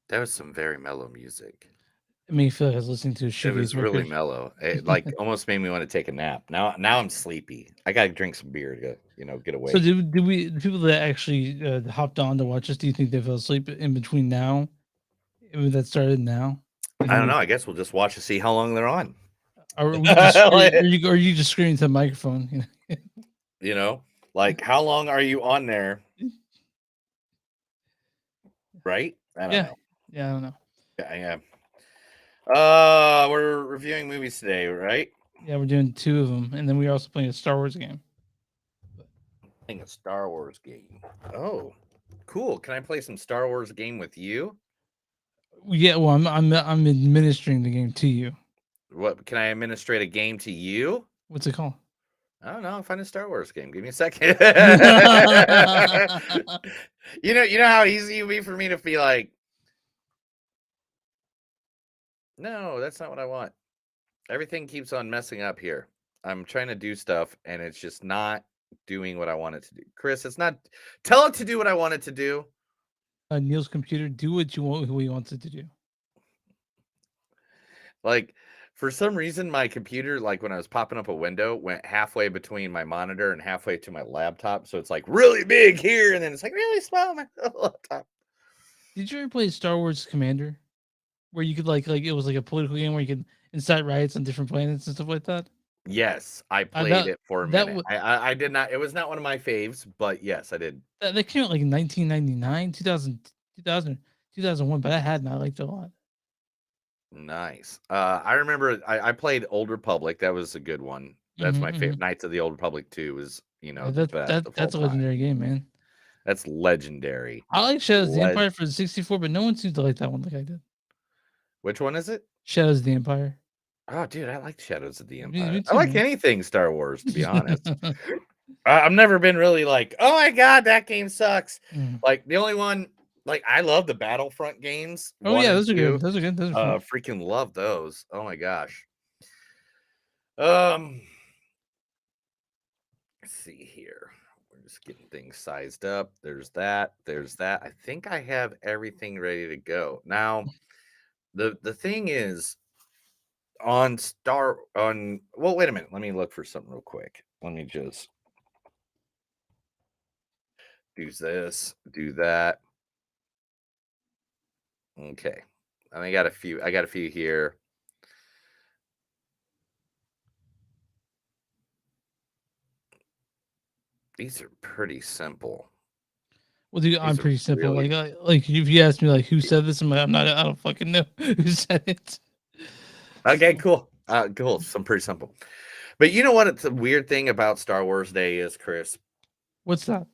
That was some very mellow music. It made me feel like I was listening to a It shoegaze was really record. mellow. It, like, almost made me wanna take a nap. Now I'm sleepy. I gotta drink some beer to, get So awake. the people that actually hopped on to watch us, do you think they fell asleep in between now? I mean, that started now. Do you I think don't they, know, I guess we'll just watch to see how long they're on. are we just screaming? Are you just screaming to the microphone? You know? Like, how long are you on there, right? I don't Yeah, know. yeah, I don't know. Yeah, yeah. We're reviewing movies today, right? Yeah, we're doing two of them, and then we're also playing a Star Wars game. Playing a Star Wars game. Oh, cool. Can I play some Star Wars game with you? Yeah, well, I'm administering the game to you. What can I administrate a game to you? What's it called? I don't know. Find a Star Wars game. Give me a second. You know how easy it would be for me to be like, no, that's not what I want. Everything keeps on messing up here. I'm trying to do stuff and it's just not doing what I want it to do. Chris, it's not. Tell it to do what I want it to do. Neil's computer, do what you want, who he wants it to do. Like, for some reason, my computer, like when I was popping up a window, went halfway between my monitor and halfway to my laptop. So it's like really big here, and then it's like really small on my laptop. Did you ever play Star Wars Commander, where you could like it was like a political game where you could incite riots on different planets and stuff like that? Yes, I played That it for a that minute. was I did not. It was not one of my faves, but yes, I did. that came out like in 1999, 2001, but I had and I liked it a lot. Nice. I remember I played Old Republic. That was a good one. That's my favorite. Hmm. Knights of the Old Republic 2 was, Yeah, the best of all that's a time. legendary game, man. That's legendary. I like Shadows of the Leg Empire for the 64, but no one seems to like that one like I did. Which one is it? Shadows of the Empire. Oh, dude, I like Shadows of the Me Empire. I too, like man. anything Star Wars, to be honest. I've never been really like, oh my god, that game sucks. Mm. Like the only one, like I love the Battlefront games, Oh one yeah, and those are good. two. Those are good. Those are fun. Freaking love those. Oh my gosh. Um, let's see here. We're just getting things sized up. There's that. There's that. I think I have everything ready to go. Now, the thing is well, wait a minute. Let me look for something real quick. Let me just do this, do that. Okay. And I got a few here. These are pretty simple. Well, dude, I'm These are pretty simple. really Like if you ask me like who said this, I'm like, I'm not. I don't fucking know who said it. okay, So, cool. Cool. Some pretty simple. But you know what? It's a weird thing about Star Wars Day is, Chris, what's that?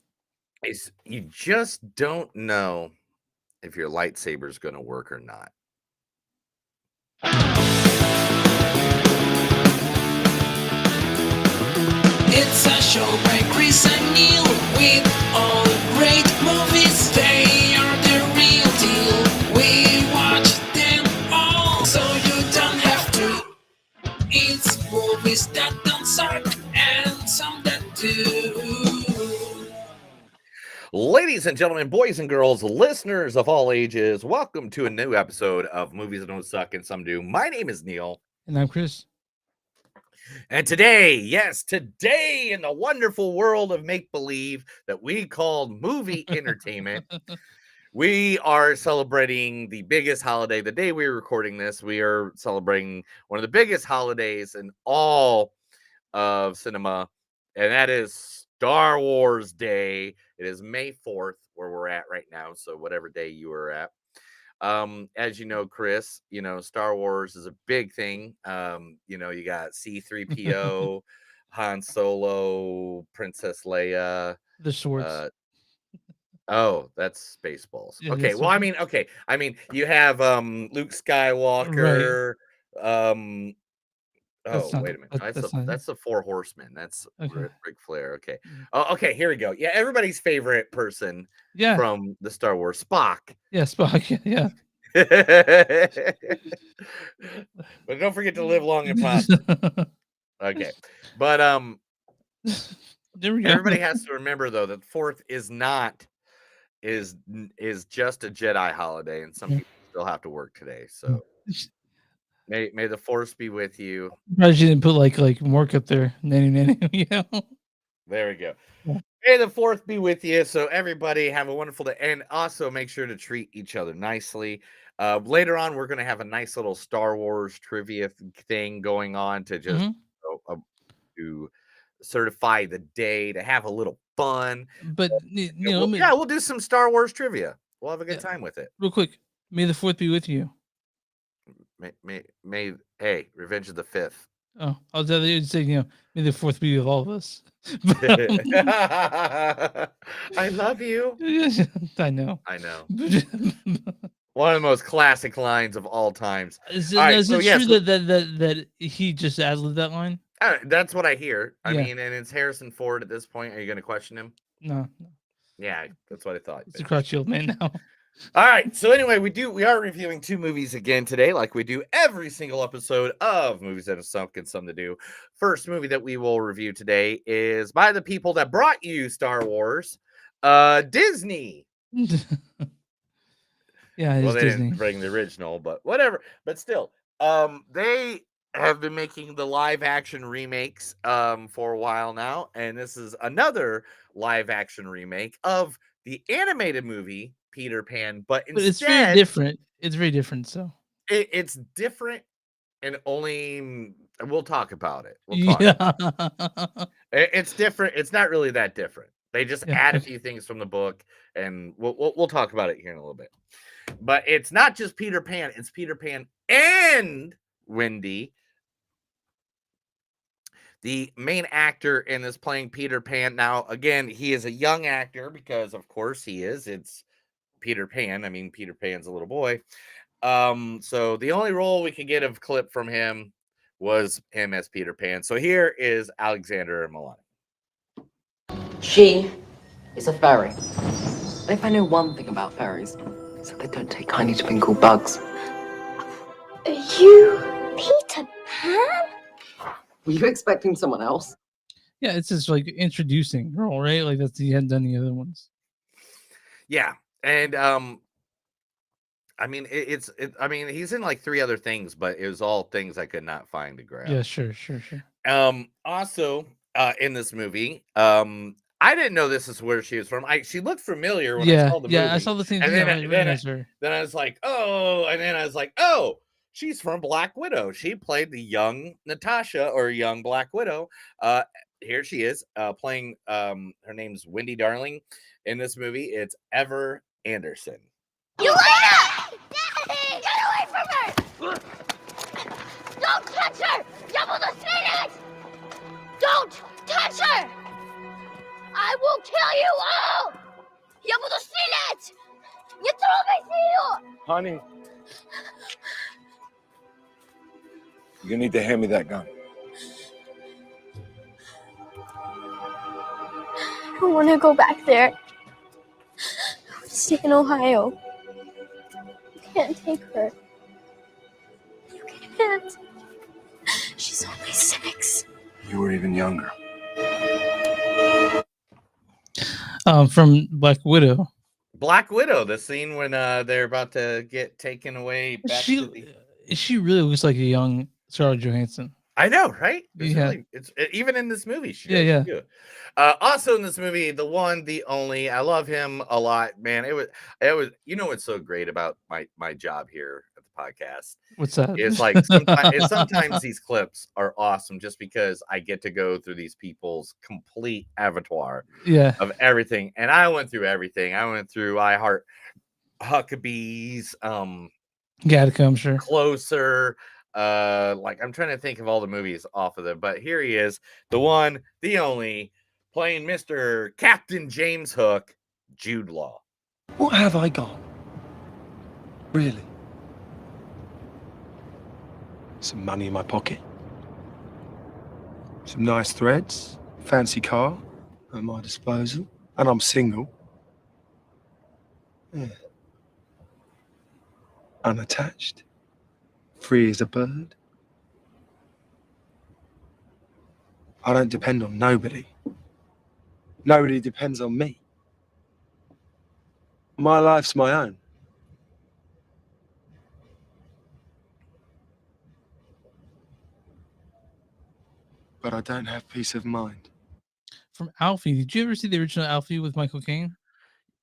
is you just don't know if your lightsaber is going to work or not. It's a show by Chris and Neil with all great movies. They are the real deal. We watch them all, so you don't have to. It's movies that don't suck and some that do. Ladies and gentlemen, boys and girls, listeners of all ages, welcome to a new episode of Movies That Don't Suck and Some Do. My name is Neil. And I'm Chris. And today, yes, today in the wonderful world of make believe that we call movie entertainment, we are celebrating the biggest holiday. The day we're recording this, we are celebrating one of the biggest holidays in all of cinema, and that is Star Wars Day. It is May 4th, where we're at right now. So, whatever day you are at. As you know, Chris, Star Wars is a big thing. You got C3PO, Han Solo, Princess Leia. The shorts. Uh, oh, that's Spaceballs. Yeah, Okay, that's well, you have Luke right. Skywalker. Um, That's oh, not wait a minute. that's not it. That's the Four Horsemen. That's Okay. Ric Flair. Okay. Mm. Oh, okay, here we go. Yeah, everybody's favorite person Yeah. from the Star Wars, Spock. Yeah. Spock. Yeah. But don't forget to live long and prosper. Okay. But There we go. everybody has to remember though that 4th is not is just a Jedi holiday, and some Yeah. people still have to work today. So may the force be with you. Probably she didn't put like work up there. Nanny, you know. There we go. Yeah. May the fourth be with you. So everybody have a wonderful day, and also make sure to treat each other nicely. Later on, we're going to have a nice little Star Wars trivia thing going on to just to certify the day, to have a little fun. But We'll do some Star Wars trivia. We'll have a good time with it. real quick, may the fourth be with you. Hey, Revenge of the Fifth. Oh, I was saying, may the fourth be with all of us. I love you. I know. One of the most classic lines of all times. Is it true that he just ad-libbed that line? That's what I hear. I Yeah. mean, and it's Harrison Ford at this point. Are you going to question him? No. Yeah, that's what I thought. It's a crotchety old man now. All right. So anyway, we are reviewing 2 movies again today, like we do every single episode of Movies That Have Sunk and Some to Do. First movie that we will review today is by the people that brought you Star Wars, Disney. Yeah, it's well, they Disney. didn't bring the original, but whatever. But still, they have been making the live action remakes for a while now, and this is another live action remake of the animated movie Peter Pan, but instead it's very different. It's very different. So it's different, and only we'll talk about it. It's different. It's not really that different. They just add a few things from the book, and we'll talk about it here in a little bit. But it's not just Peter Pan; it's Peter Pan and Wendy. The main actor in this playing Peter Pan. Now, again, he is a young actor because, of course, he is. It's Peter Pan. I mean, Peter Pan's a little boy. So the only role we could get of clip from him was him as Peter Pan. So here is Alexander Milano. She is a fairy. If I know one thing about fairies, it's that they don't take kindly to being called bugs. Are you Peter Pan? Were you expecting someone else? Yeah, it's just like introducing role, right? Like he hadn't done the other ones. Yeah, and I mean, I mean, he's in like 3 other things, but it was all things I could not find to grab. Yeah, sure. Also, in this movie, I didn't know this is where she was from. She looked familiar when I saw the movie. Yeah, I saw the same thing. Then I was like, oh, she's from Black Widow. She played the young Natasha or young Black Widow. Here she is playing. Her name's Wendy Darling. In this movie, it's Ever Anderson. Yelena! Daddy! Get away from her! Don't touch her! Я буду стрелять! Don't touch her! I will kill you all! Я буду стрелять! Не трогайте ее! Honey, you're gonna need to hand me that gun. I don't want to go back there. I want to stay in Ohio. You can't take her. You can't. She's only 6. You were even younger. From Black Widow. Black Widow, the scene when they're about to get taken away. She really looks like a young Scarlett Johansson. I know, right? It's even in this movie. Yeah. Also in this movie, the one, the only, I love him a lot, man. It was. You know what's so great about my job here at the podcast? What's that? It's like sometimes these clips are awesome just because I get to go through these people's complete avatar of everything, and I went through everything. I went through I Heart Huckabees, Gotta Come, sure. Closer. Like I'm trying to think of all the movies off of them, but here he is, the one, the only, playing Mr. Captain James Hook, Jude Law. What have I got? Really? Some money in my pocket. Some nice threads. Fancy car at my disposal. And I'm single. Yeah. Unattached. Free as a bird. I don't depend on nobody. Nobody depends on me. My life's my own. but I don't have peace of mind. From Alfie. Did you ever see the original Alfie with Michael Caine?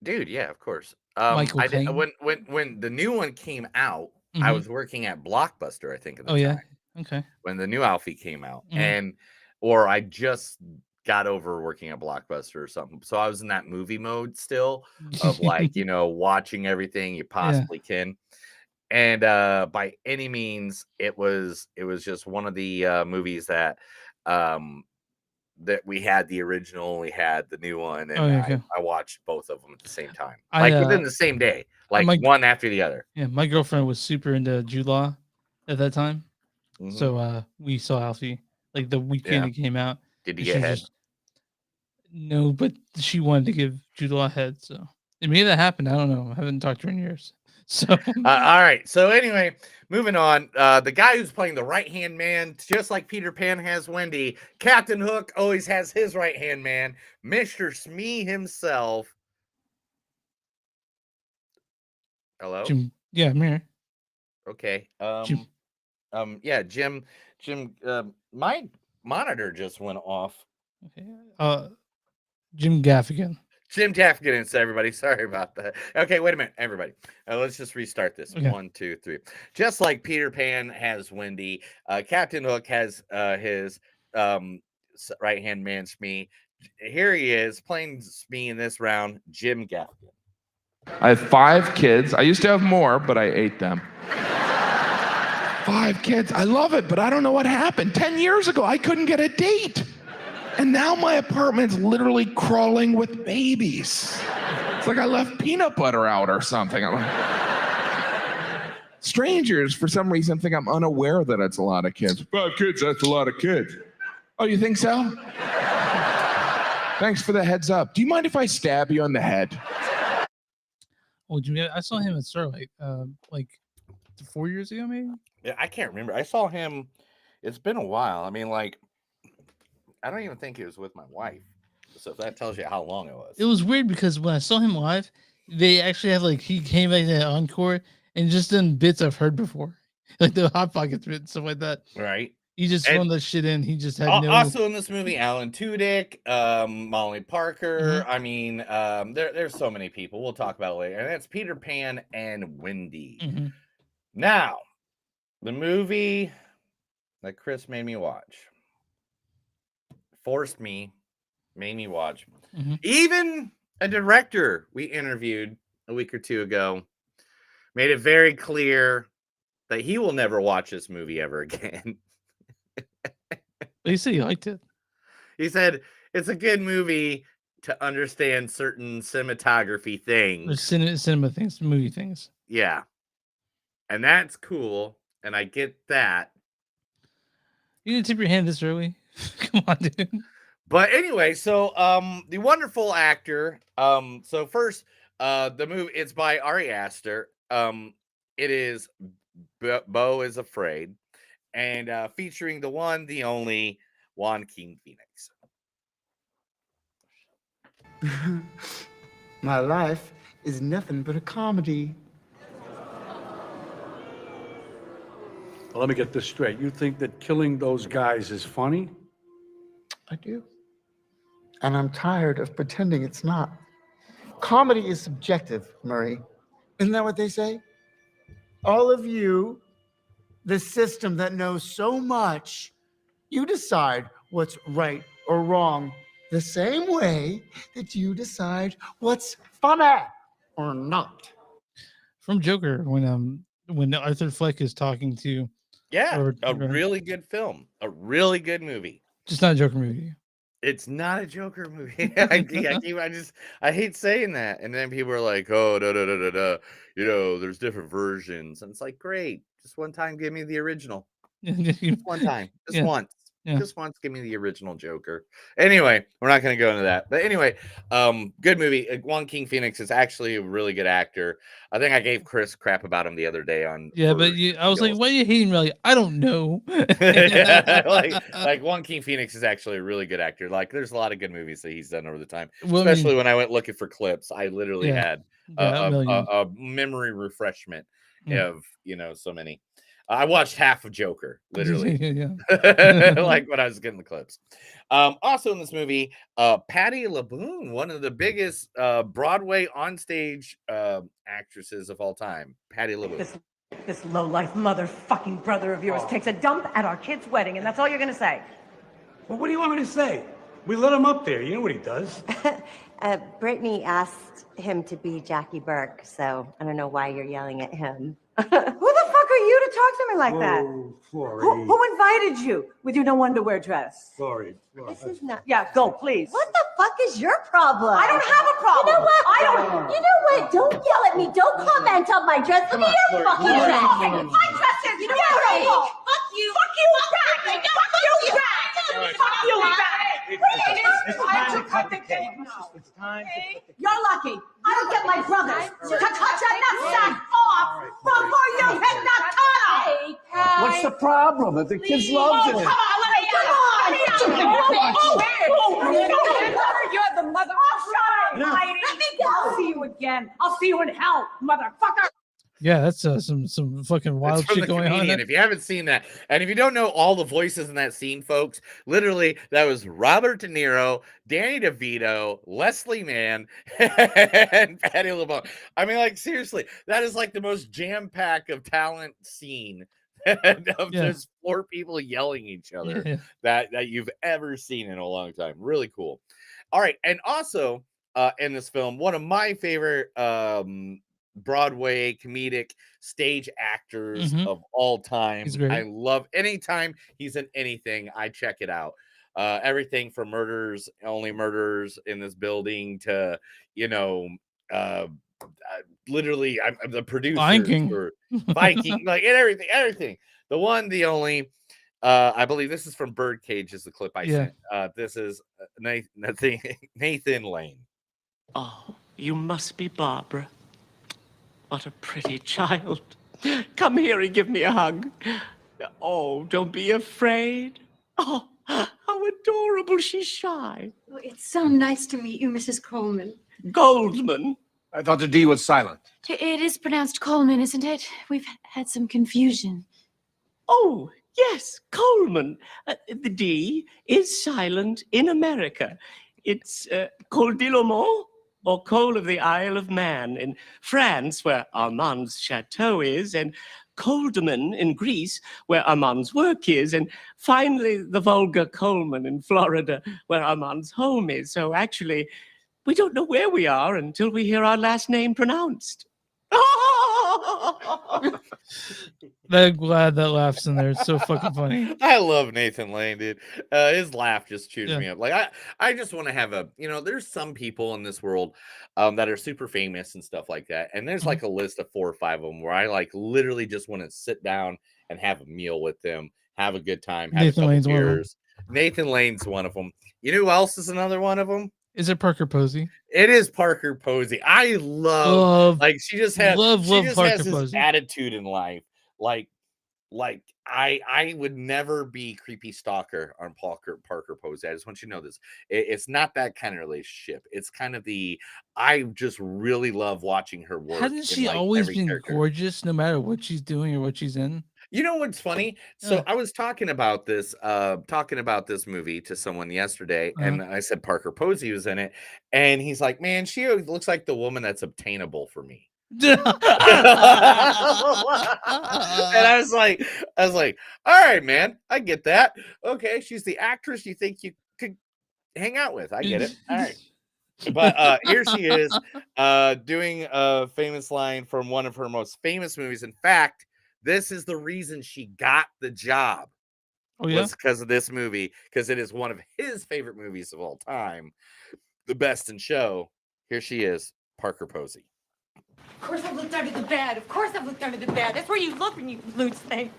Dude, yeah, of course. Michael I did, Caine. when the new one came out, I Mhm. was working at Blockbuster, I think, at the Oh yeah. time Okay. when the new Alfie came out, Mhm. or I just got over working at Blockbuster or something. So I was in that movie mode still of like, watching everything you Yeah. possibly can. And by any means, it was just one of the movies um that we had the original, we had the new one, Oh and yeah. I Okay. I watched both of them at the same time, I like within the same day, like my one after the other. yeah, my girlfriend was super into Jude Law at that time. Mhm. So we saw Alfie like the weekend Yeah. it came out. Did you And get she was head? just no, but she wanted to give Jude Law head. So it made that happen. I don't know. I haven't talked to her in years. So All right. So anyway, moving on. The guy who's playing the right hand man, just like Peter Pan has Wendy, Captain Hook always has his right hand man, Mr. Smee himself. Hello. Jim, yeah, I'm here. Okay. Jim, Yeah, Jim. My monitor just went off. okay. Jim Gaffigan. Jim Gaffigan, it's everybody. Sorry about that. Okay, wait a minute, everybody. Let's just restart this. Okay. 1, 2, 3. Just like Peter Pan has Wendy, Captain Hook has his right hand man Smee. Here he is playing Smee in this round, Jim Gaffigan. I have 5 kids. I used to have more, but I ate them. 5 kids. I love it, but I don't know what happened. 10 years ago, I couldn't get a date. And now my apartment's literally crawling with babies. It's like I left peanut butter out or something. Strangers, for some reason, think I'm unaware that it's a lot of kids. 5 kids, that's a lot of kids. Oh, you think so? Thanks for the heads up. Do you mind if I stab you on the head? Oh, Jim, I saw him at Starlight like 4 years ago, maybe. Yeah, I can't remember. I saw him. It's been a while. I mean, like, I don't even think he was with my wife. So if that tells you how long it was. It was weird because when I saw him live, they actually have like he came back to the encore and just done bits I've heard before, like the Hot Pockets bit, stuff like that. Right. He just And- thrown that shit in. He just had no. Also in this movie, Alan Tudyk, Molly Parker. Mhm. I mean, there's so many people. We'll talk about it later. And that's Peter Pan and Wendy. Mhm. Now, the movie that Chris made me watch, made me watch. Mhm. Even a director we interviewed a week or two ago made it very clear that he will never watch this movie ever again. But he said he liked it. He said it's a good movie to understand certain cinematography Or things. cinema things, movie things. Yeah. And that's cool. And I get that. You didn't tip your hand this early. Come on, dude. But anyway, so the wonderful actor. So first, the movie, it's by Ari Aster. It is Beau is Afraid, and featuring the one, the only Joaquin Phoenix. My life is nothing but a comedy. Well, let me get this straight. You think that killing those guys is funny? I do. And I'm tired of pretending it's not. Comedy is subjective, Murray. Isn't that what they say? All of you, the system that knows so much, you decide what's right or wrong the same way that you decide what's funny or not. From Joker, when Arthur Fleck is talking to Yeah, Robert a De Niro. really good film, a really good movie. Just not a Joker movie. It's not a Joker movie. I hate saying that. And then people are like, oh, there's different versions. And it's like, great. Just one time, give me the original. Just one time. Just Yeah. once. Yeah. Just once, give me the original Joker. Anyway, we're not going to go into that. But anyway, good movie. Joaquin Phoenix is actually a really good actor. I think I gave Chris crap about him the other day on. Yeah, but I was like, why are you hating me? Like, I don't know. Yeah, like Joaquin Phoenix is actually a really good actor. Like, there's a lot of good movies that he's done over the time. Well, I mean- Especially when I went looking for clips, I literally Yeah. had Yeah, a million. a memory refreshment Mm. of so many. I watched half of Joker, literally. Yeah. Like when I was getting the clips. Also in this movie, Patti LaBelle, one of the biggest Broadway onstage actresses of all time. Patti LaBelle. This low-life motherfucking brother of yours takes a dump at our kid's wedding, and that's all you're gonna say. Well, what do you want me to say? We let him up there. You know what he does. Brittany asked him to be Jackie Burke, so I don't know why you're yelling at him. Who the fuck are you to talk to me like that? Oh, Florrie. Who invited you with your no underwear dress? Sorry. This is not. Yeah, go, please. What the fuck is your problem? I don't have a problem. You know what? I don't. You know what? Don't yell at me. Don't comment on my dress. Look at your fucking dress. My dress is beautiful. Fuck you. Fuck you back. Fuck you back. Fuck you back. It's time to cut the cake. It's time. You're lucky. I don't get my brothers to touch a nutsack off before you hit the tunnel. What's the problem? If the kids loved Oh, it. come on, you're the mother. Oh, shut up, lady. Let me go. I'll see you again. I'll see you in hell, motherfucker. Yeah, that's some fucking wild It's from shit the going on. comedian. There. If you haven't seen that, and if you don't know all the voices in that scene, folks, literally that was Robert De Niro, Danny DeVito, Leslie Mann, and Patti LaBelle. I mean, like seriously, that is like the most jam pack of talent scene of just four people yelling at each other that you've ever seen in a long time. Really cool. All right, and also in this film, one of my favorite Broadway comedic stage actors of all time. I love anytime he's in anything, I check it out. Everything from Only Murders in This Building to, literally I'm the producer for Viking, like and everything. The one, the only, I believe this is from Birdcage is the clip I sent. This is Nathan Lane. Oh, you must be Barbara. What a pretty child. Come here and give me a hug. Oh, don't be afraid. Oh, how adorable. She's shy. Oh, it's so nice to meet you, Mrs. Coleman. Goldman. I thought the D was silent. It is pronounced Coleman, isn't it? We've had some confusion. Oh, yes, Coleman. The D is silent in America. It's Col d'Ilomont, or Cole of the Isle of Man in France, where Armand's chateau is, and Colderman in Greece, where Armand's work is, and finally the vulgar Coleman in Florida, where Armand's home is. So actually, we don't know where we are until we hear our last name pronounced. I'm glad that laugh's in there. It's so fucking funny. I love Nathan Lane, dude. His laugh just cheers me up. Like I just want to have there's some people in this world that are super famous and stuff like that. And there's like a list of 4 or 5 of them where I like literally just want to sit down and have a meal with them, have a good time, have Nathan Lane's one of them. beers. Nathan Lane's one of them. You know who else is another one of them? Is it Parker Posey? It is Parker Posey. I love like she just has has this attitude in life. Like I would never be creepy stalker on Parker Posey. I just want you to know this. It's not that kind of relationship. It's kind of I just really love watching her work. Hasn't she always been gorgeous no matter what she's doing or what she's in? You know what's funny? So I was talking about this movie to someone yesterday, and I said Parker Posey was in it, and he's like, "Man, she looks like the woman that's obtainable for me." And I was like, all right, man, I get that. Okay, she's the actress you think you could hang out with. I get it. All right. But here she is doing a famous line from one of her most famous movies. In fact, this is the reason she got the job. Oh, yeah? Was because of this movie, because it is one of his favorite movies of all time, The Best in Show. Here she is, Parker Posey. Of course I've looked under the bed. Of course I've looked under the bed. That's where you look when you lose things.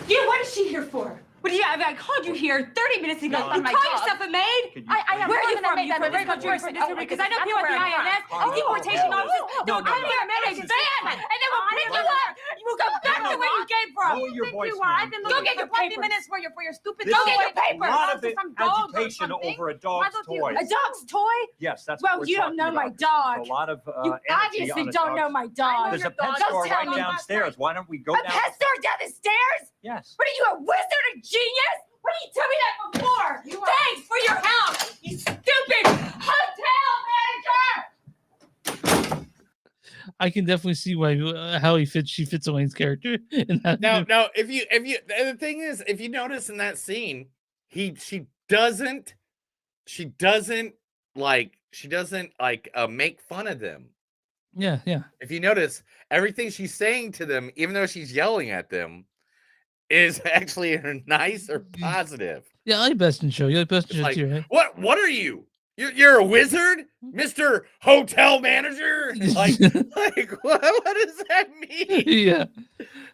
Yeah, what is she here for? What do you have? I called you here 30 minutes ago. You call yourself a maid? I am. Where are you from? You from this country? Because I know people at the INS, deportation officers don't come here and make a van, and then we'll pick you up. You will go back to where you came from. Lower your voice, I've been looking get your 20 minutes for your stupid toy. Go get your paper. A lot of Some dog agitation or over a dog's toy. A dog's toy? Yes, that's Well, what we're you don't know talking my about. dog. There's a lot of You energy on obviously a don't know dog's- my dog. There's a pet store right downstairs. Why don't we go A down? pet store down the stairs? Yes. What are you, a wizard, a genius? Why didn't you tell me that before? Thanks for your help, you stupid hotel manager! I can definitely see why how she fits Elaine's character in that. No, if you the thing is, if you notice in that scene, she doesn't make fun of them. Yeah. If you notice, everything she's saying to them, even though she's yelling at them, is actually nice or positive. Yeah, I like Best in Show. You like Best in Show Like, too, right? what are you? You're a wizard, Mr. Hotel Manager? Like what does that mean? Yeah.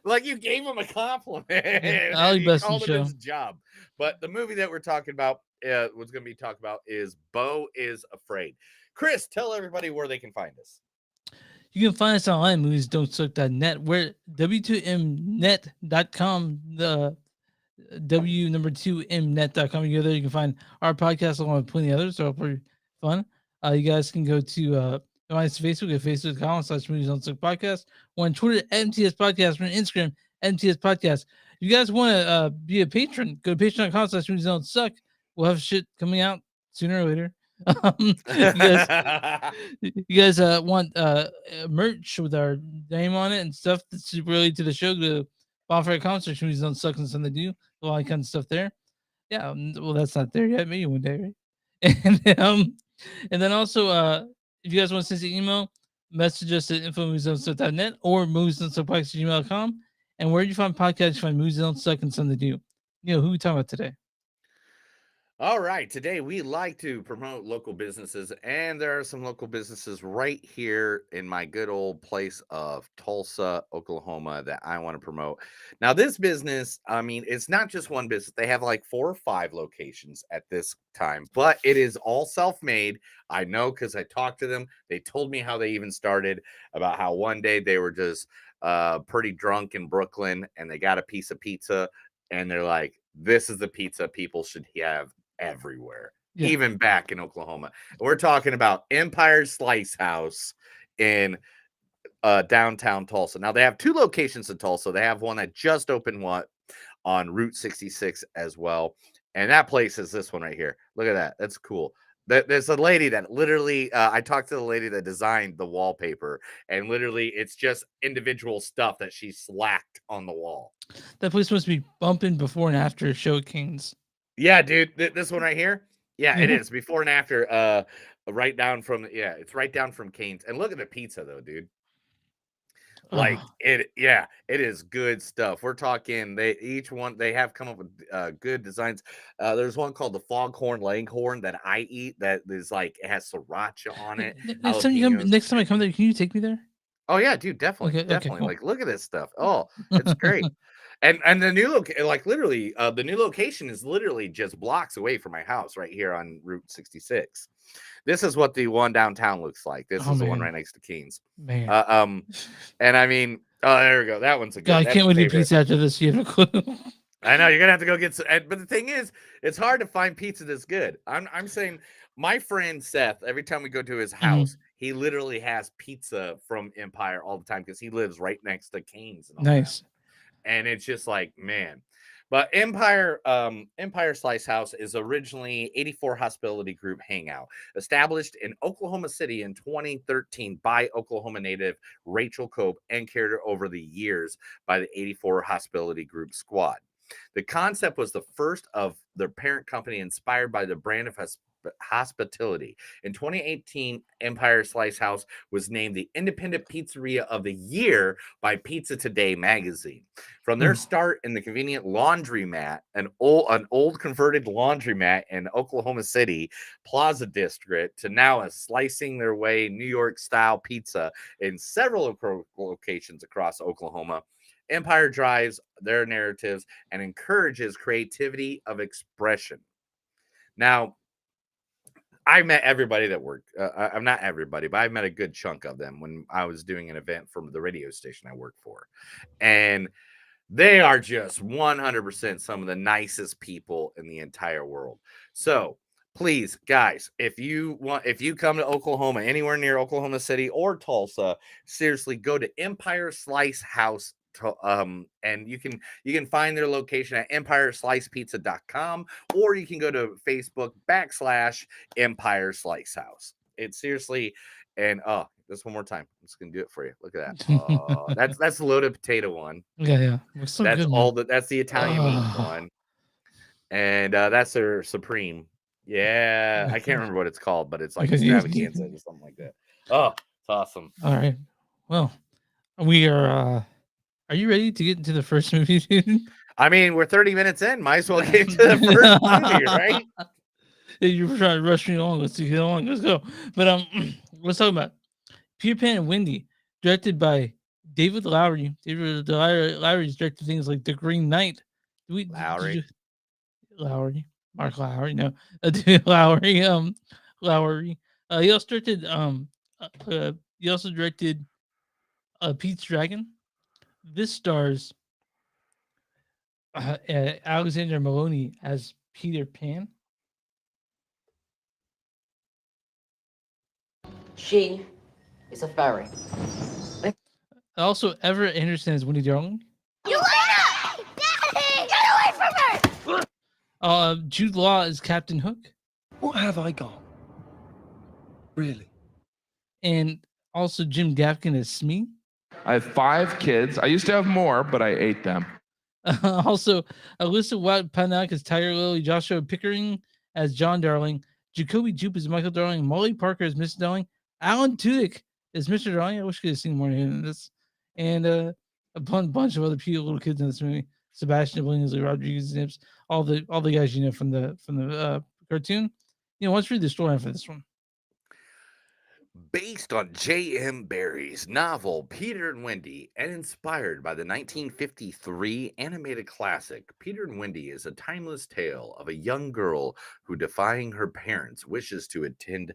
Like you gave him a compliment. Yeah, I like You Best in called him Show. his job. But the movie that we're talking about, what's going to be talked about is Beau is Afraid. Chris, tell everybody where they can find us. You can find us online, moviesdon'tsuck.net. We're w2mnet.com, the w2mnet.com. You go there, you can find our podcast along with plenty of others. So pretty fun. You guys can go to find us Facebook at facebook.com/moviesdon'tsuck podcast. We're on Twitter at MTS Podcast. We're on Instagram MTS Podcast. If you guys want to be a patron, go to patreon.com/moviesdon'tsuck. We'll have shit coming out sooner or later. You guys want merch with our name on it and stuff that's related to the show, go to Bonfire Concert, Movies Don't Suck and something they do, all that kind of stuff there. Yeah, well, that's not there yet. Maybe one day, right? And then also, if you guys want to send us an email, message us at info@moviesdon'tsuck.net or moviesdon'tsuck@gmail.com. And where you find podcasts, you find Movies Don't Suck and something to do. Who are we talking about today? All right, today we like to promote local businesses, and there are some local businesses right here in my good old place of Tulsa, Oklahoma that I want to promote. Now, this business, I mean, it's not just one business. They have like 4 or 5 locations at this time, but it is all self-made. I know because I talked to them. They told me how they even started, about how one day they were just pretty drunk in Brooklyn, and they got a piece of pizza, and they're like, this is the pizza people should have everywhere, even back in Oklahoma. We're talking about Empire Slice House in downtown Tulsa. Now they have 2 locations in Tulsa. They have one that just opened on Route 66 as well, and that place is this one right here. Look at that. That's cool. There's a lady that literally I talked to the lady that designed the wallpaper, and literally it's just individual stuff that she slacked on the wall. That place must be bumping before and after show Kings. Yeah, dude, this one right here. Yeah, it is before and after. Right down from it's right down from Cane's. And look at the pizza though, dude. Like it is good stuff. We're talking they have come up with good designs. There's one called the Foghorn Leghorn that I eat that is like it has siracha on it. Next time I come there, can you take me there? Oh yeah, dude, definitely, definitely. Cool. Like, look at this stuff. Oh, it's great. And the new the new location is literally just blocks away from my house right here on Route 66. This is what the one downtown looks like. This is the one right next to Keen's. Man. And I mean, there we go. That one's a good. God, I can't wait to eat pizza after this. You have a clue. I know you're gonna have to go get some. But the thing is, it's hard to find pizza that's good. I'm saying my friend Seth. Every time we go to his house, he literally has pizza from Empire all the time because he lives right next to Cane's. And all nice. That. And it's just like, man. But Empire Slice House is originally 84 Hospitality Group Hangout, established in Oklahoma City in 2013 by Oklahoma native Rachel Cope and carried over the years by the 84 Hospitality Group squad. The concept was the first of their parent company inspired by the brand of hospitality. In 2018, Empire Slice House was named the Independent Pizzeria of the Year by Pizza Today magazine. From their start in the convenient laundromat, an old converted laundromat in Oklahoma City Plaza District, to now slicing their way New York style pizza in several locations across Oklahoma, Empire drives their narratives and encourages creativity of expression. Now, I met everybody that worked. I'm not everybody, but I met a good chunk of them when I was doing an event from the radio station I worked for. And They are just 100% some of the nicest people in the entire world. So please, guys, if you come to Oklahoma, anywhere near Oklahoma City or Tulsa, seriously, go to Empire Slice House. And you can find their location at empireslicepizza.com, or you can go to Facebook /Empire Slice House. It's seriously, and just one more time. I'm just gonna do it for you. Look at that. That's the loaded potato one. Yeah. Looks so That's good, all man. that's the Italian meat one. And that's their supreme. Yeah, I can't remember what it's called, but it's like extravaganza or something like that. Oh, it's awesome. All right. Well, we are you ready to get into the first movie, dude? I mean, we're 30 minutes in. Might as well get into the first movie, right? You were trying to rush me along. Let's get along. Let's go. But let's talk about Peter Pan and Wendy, directed by David Lowery. David Lowery's directed things like The Green Knight. Lowry. Lowery. Mark Lowery. No. David Lowery. Lowery. He also directed Pete's Dragon. This stars Alexander Maloney as Peter Pan. She is a fairy. Also, Everett Anderson as Wendy Darling. Elena! Daddy! Get away from her! Jude Law is Captain Hook. What have I got? Really? And also Jim Gaffigan as Smee. I have 5 kids. I used to have more, but I ate them. Also, Alyssa Watt-Panak as Tiger Lily, Joshua Pickering as John Darling, Jacoby Jupe as Michael Darling, Molly Parker as Miss Darling, Alan Tudyk as Mr. Darling. I wish I could have seen more in this. And a bunch of other little kids in this movie. Sebastian Billingsley, Rodriguez Nips, all the guys you know from the cartoon. You know, let's read the story for this one. Based on J.M. Barrie's novel Peter and Wendy and inspired by the 1953 animated classic, Peter and Wendy is a timeless tale of a young girl who, defying her parents' wishes to attend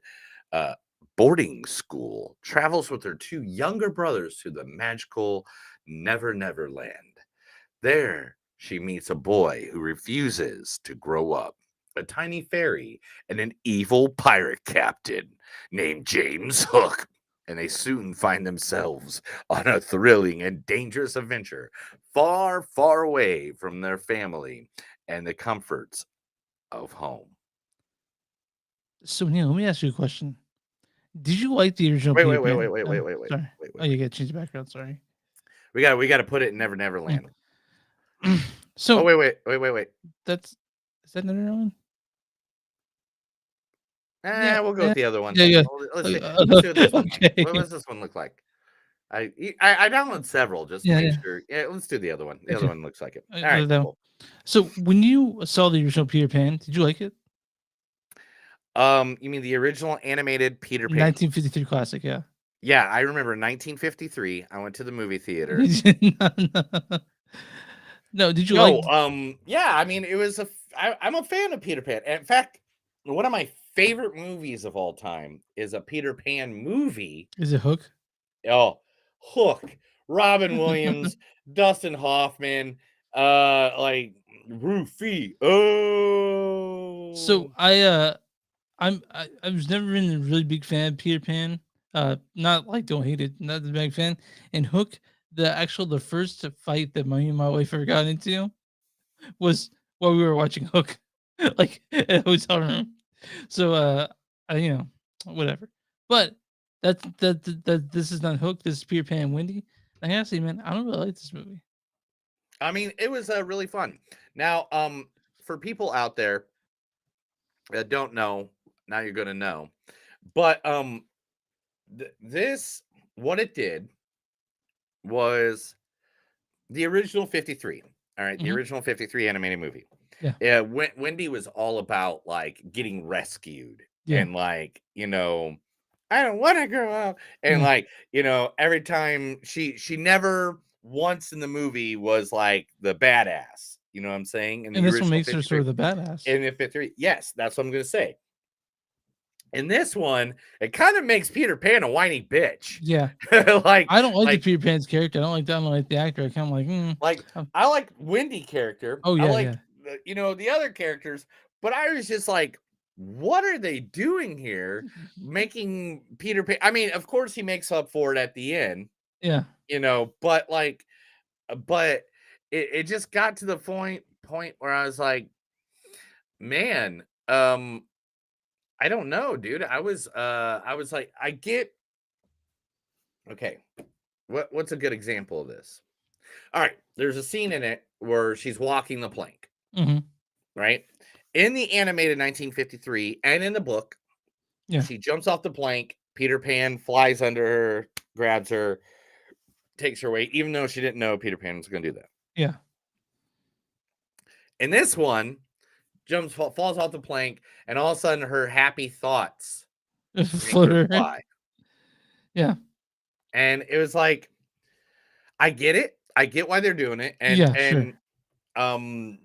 boarding school, travels with her 2 younger brothers to the magical Never Never Land. There, she meets a boy who refuses to grow up, a tiny fairy, and an evil pirate captain named James Hook, and they soon find themselves on a thrilling and dangerous adventure far, far away from their family and the comforts of home. So, Neil, let me ask you a question. Did you like the original? Wait. Sorry. Oh, you got to change the background. Sorry. We got to put it in Never Never Land. So, wait. Is that Never Never Land? We'll go with the other one. Yeah. Let's see what this one. Okay. What does this one look like? I downloaded several just to make sure. Yeah, let's do the other one. The other one looks like it. All right. Cool. So when you saw the original Peter Pan, did you like it? You mean the original animated Peter Pan? 1953 classic, yeah. Yeah, I remember 1953. I went to the movie theater. No, did you like? Yeah, I mean, it was I'm a fan of Peter Pan. And in fact, one of my favorite movies of all time is a Peter Pan movie. Is it Hook? Oh, Hook. Robin Williams, Dustin Hoffman, like Rufy. Oh. So I was never been a really big fan of Peter Pan. Not like don't hate it, not the big fan. And Hook, the first fight that me and my wife ever got into was while we were watching Hook, like at a hotel room. So whatever. But that this is not Hook. This is Peter Pan and Wendy. I gotta say, man, I don't really like this movie. I mean, it was really fun. Now, for people out there that don't know, now you're gonna know. But this, what it did was the original 53. All right, the original 53 animated movie. Yeah, Wendy was all about like getting rescued and like, I don't want to grow up. And like, every time she never once in the movie was like the badass. You know what I'm saying? And this one makes her sort of the badass. In the 53, yes, that's what I'm gonna say. In this one, it kind of makes Peter Pan a whiny bitch. Yeah. like I don't like the like Peter Pan's character. I don't like the actor. I kind of like, like I like Wendy character. Oh, I yeah, like yeah. the other characters, but I was just like, what are they doing here? Making Peter Pan. I mean, of course he makes up for it at the end, Yeah. but but it just got to the point where I was like, man, I don't know, dude. I was like, I get okay. What's a good example of this? All right, there's a scene in it where she's walking the plank, Mm-hmm. right? In the animated 1953 and in the book, Yeah. she jumps off the plank. Peter Pan flies under her, grabs her, takes her away, even though she didn't know Peter Pan was going to do that. Yeah. In this one, falls off the plank, and all of a sudden her happy thoughts make her Flutter. fly. Yeah. And it was like, I get it. I get why they're doing it. And Yeah, sure.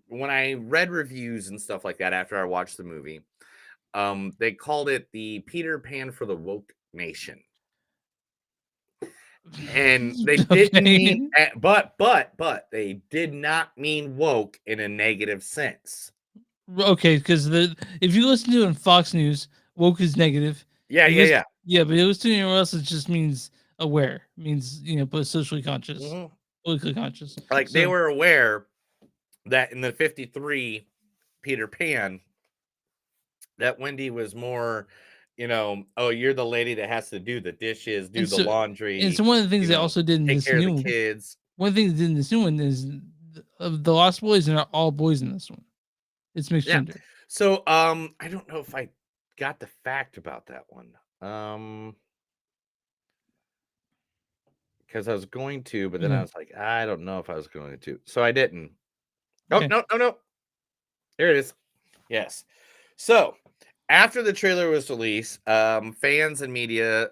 when I read reviews and stuff like that after I watched the movie, they called it the Peter Pan for the woke nation. And they didn't mean but they did not mean woke in a negative sense. Okay, because if you listen to it on Fox News, woke is negative. Yeah, If you yeah, listen- yeah. Yeah, but if you listen to anywhere else, it just means aware. It means, but socially conscious, Mhm. politically conscious. Like they So- were aware that in the 53 Peter Pan, that Wendy was more, oh, you're the lady that has to do the dishes, do And the so- laundry. And so one of the things they also did in take this care of new the kids. one thing they did in this new one is the Lost Boys are not all boys in this one. It's mixed Yeah. gender. So I don't know if I got the fact about that one. Because I was going to, but then I Yeah. was like, I don't know if I was going to. So I didn't. Oh, Okay. no. There it is. Yes. So after the trailer was released, fans and media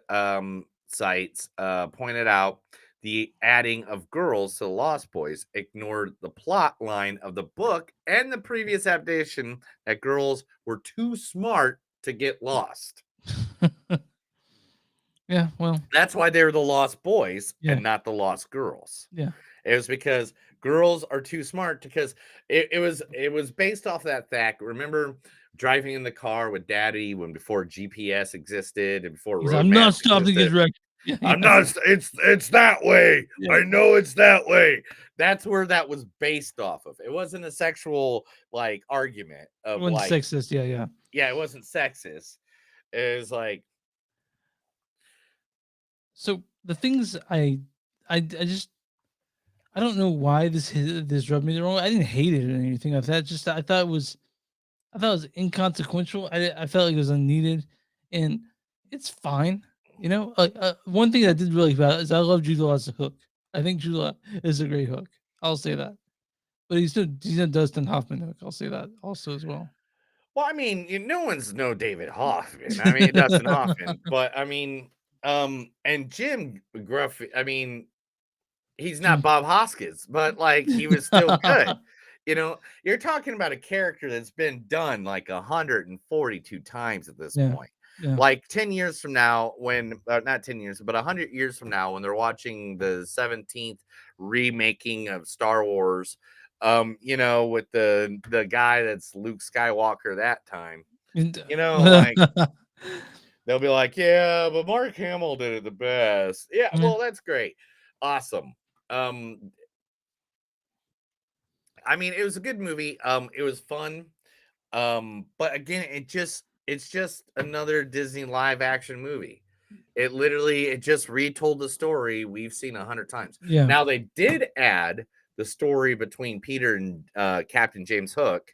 sites pointed out the adding of girls to the Lost Boys ignored the plot line of the book and the previous adaptation that girls were too smart to get lost. Yeah, well, That's why they were the Lost Boys Yeah. and not the Lost Girls. Yeah. It was because girls are too smart because it was based off that fact. Remember driving in the car with daddy when before GPS existed and before He's, road I'm not maps stopping to get existed. wrecked. Yeah, I'm yeah. not it's that way. Yeah. I know it's that way. That's where that was based off of. It wasn't a sexual like argument It of wasn't like sexist. Yeah. yeah, it wasn't sexist. It was like So the things I just I don't know why this rubbed me the wrong way. I didn't hate it or anything like that. Just I thought it was inconsequential. I felt like it was unneeded, and it's fine. One thing I did really about is I love Jude Law as a Hook. I think Jude Law is a great Hook. I'll say that. But he's not Dustin Hoffman Hook. I'll say that also as well. well, I mean, no one's no David Hoffman. I mean, Dustin Hoffman, but I mean, and Jim Gruffy. I mean, he's not Bob Hoskins, but like he was still good. You're talking about a character that's been done like 142 times at this Yeah, point. yeah. Like 10 years from now, when not 10 years, but 100 years from now, when they're watching the 17th remaking of Star Wars, with the guy that's Luke Skywalker that time, like they'll be like, yeah, but Mark Hamill did it the best. Yeah, well, that's great. Awesome. I mean, it was a good movie. It was fun. But again, it's just another Disney live action movie. It just retold the story we've seen 100 times. Yeah. Now they did add the story between Peter and Captain James Hook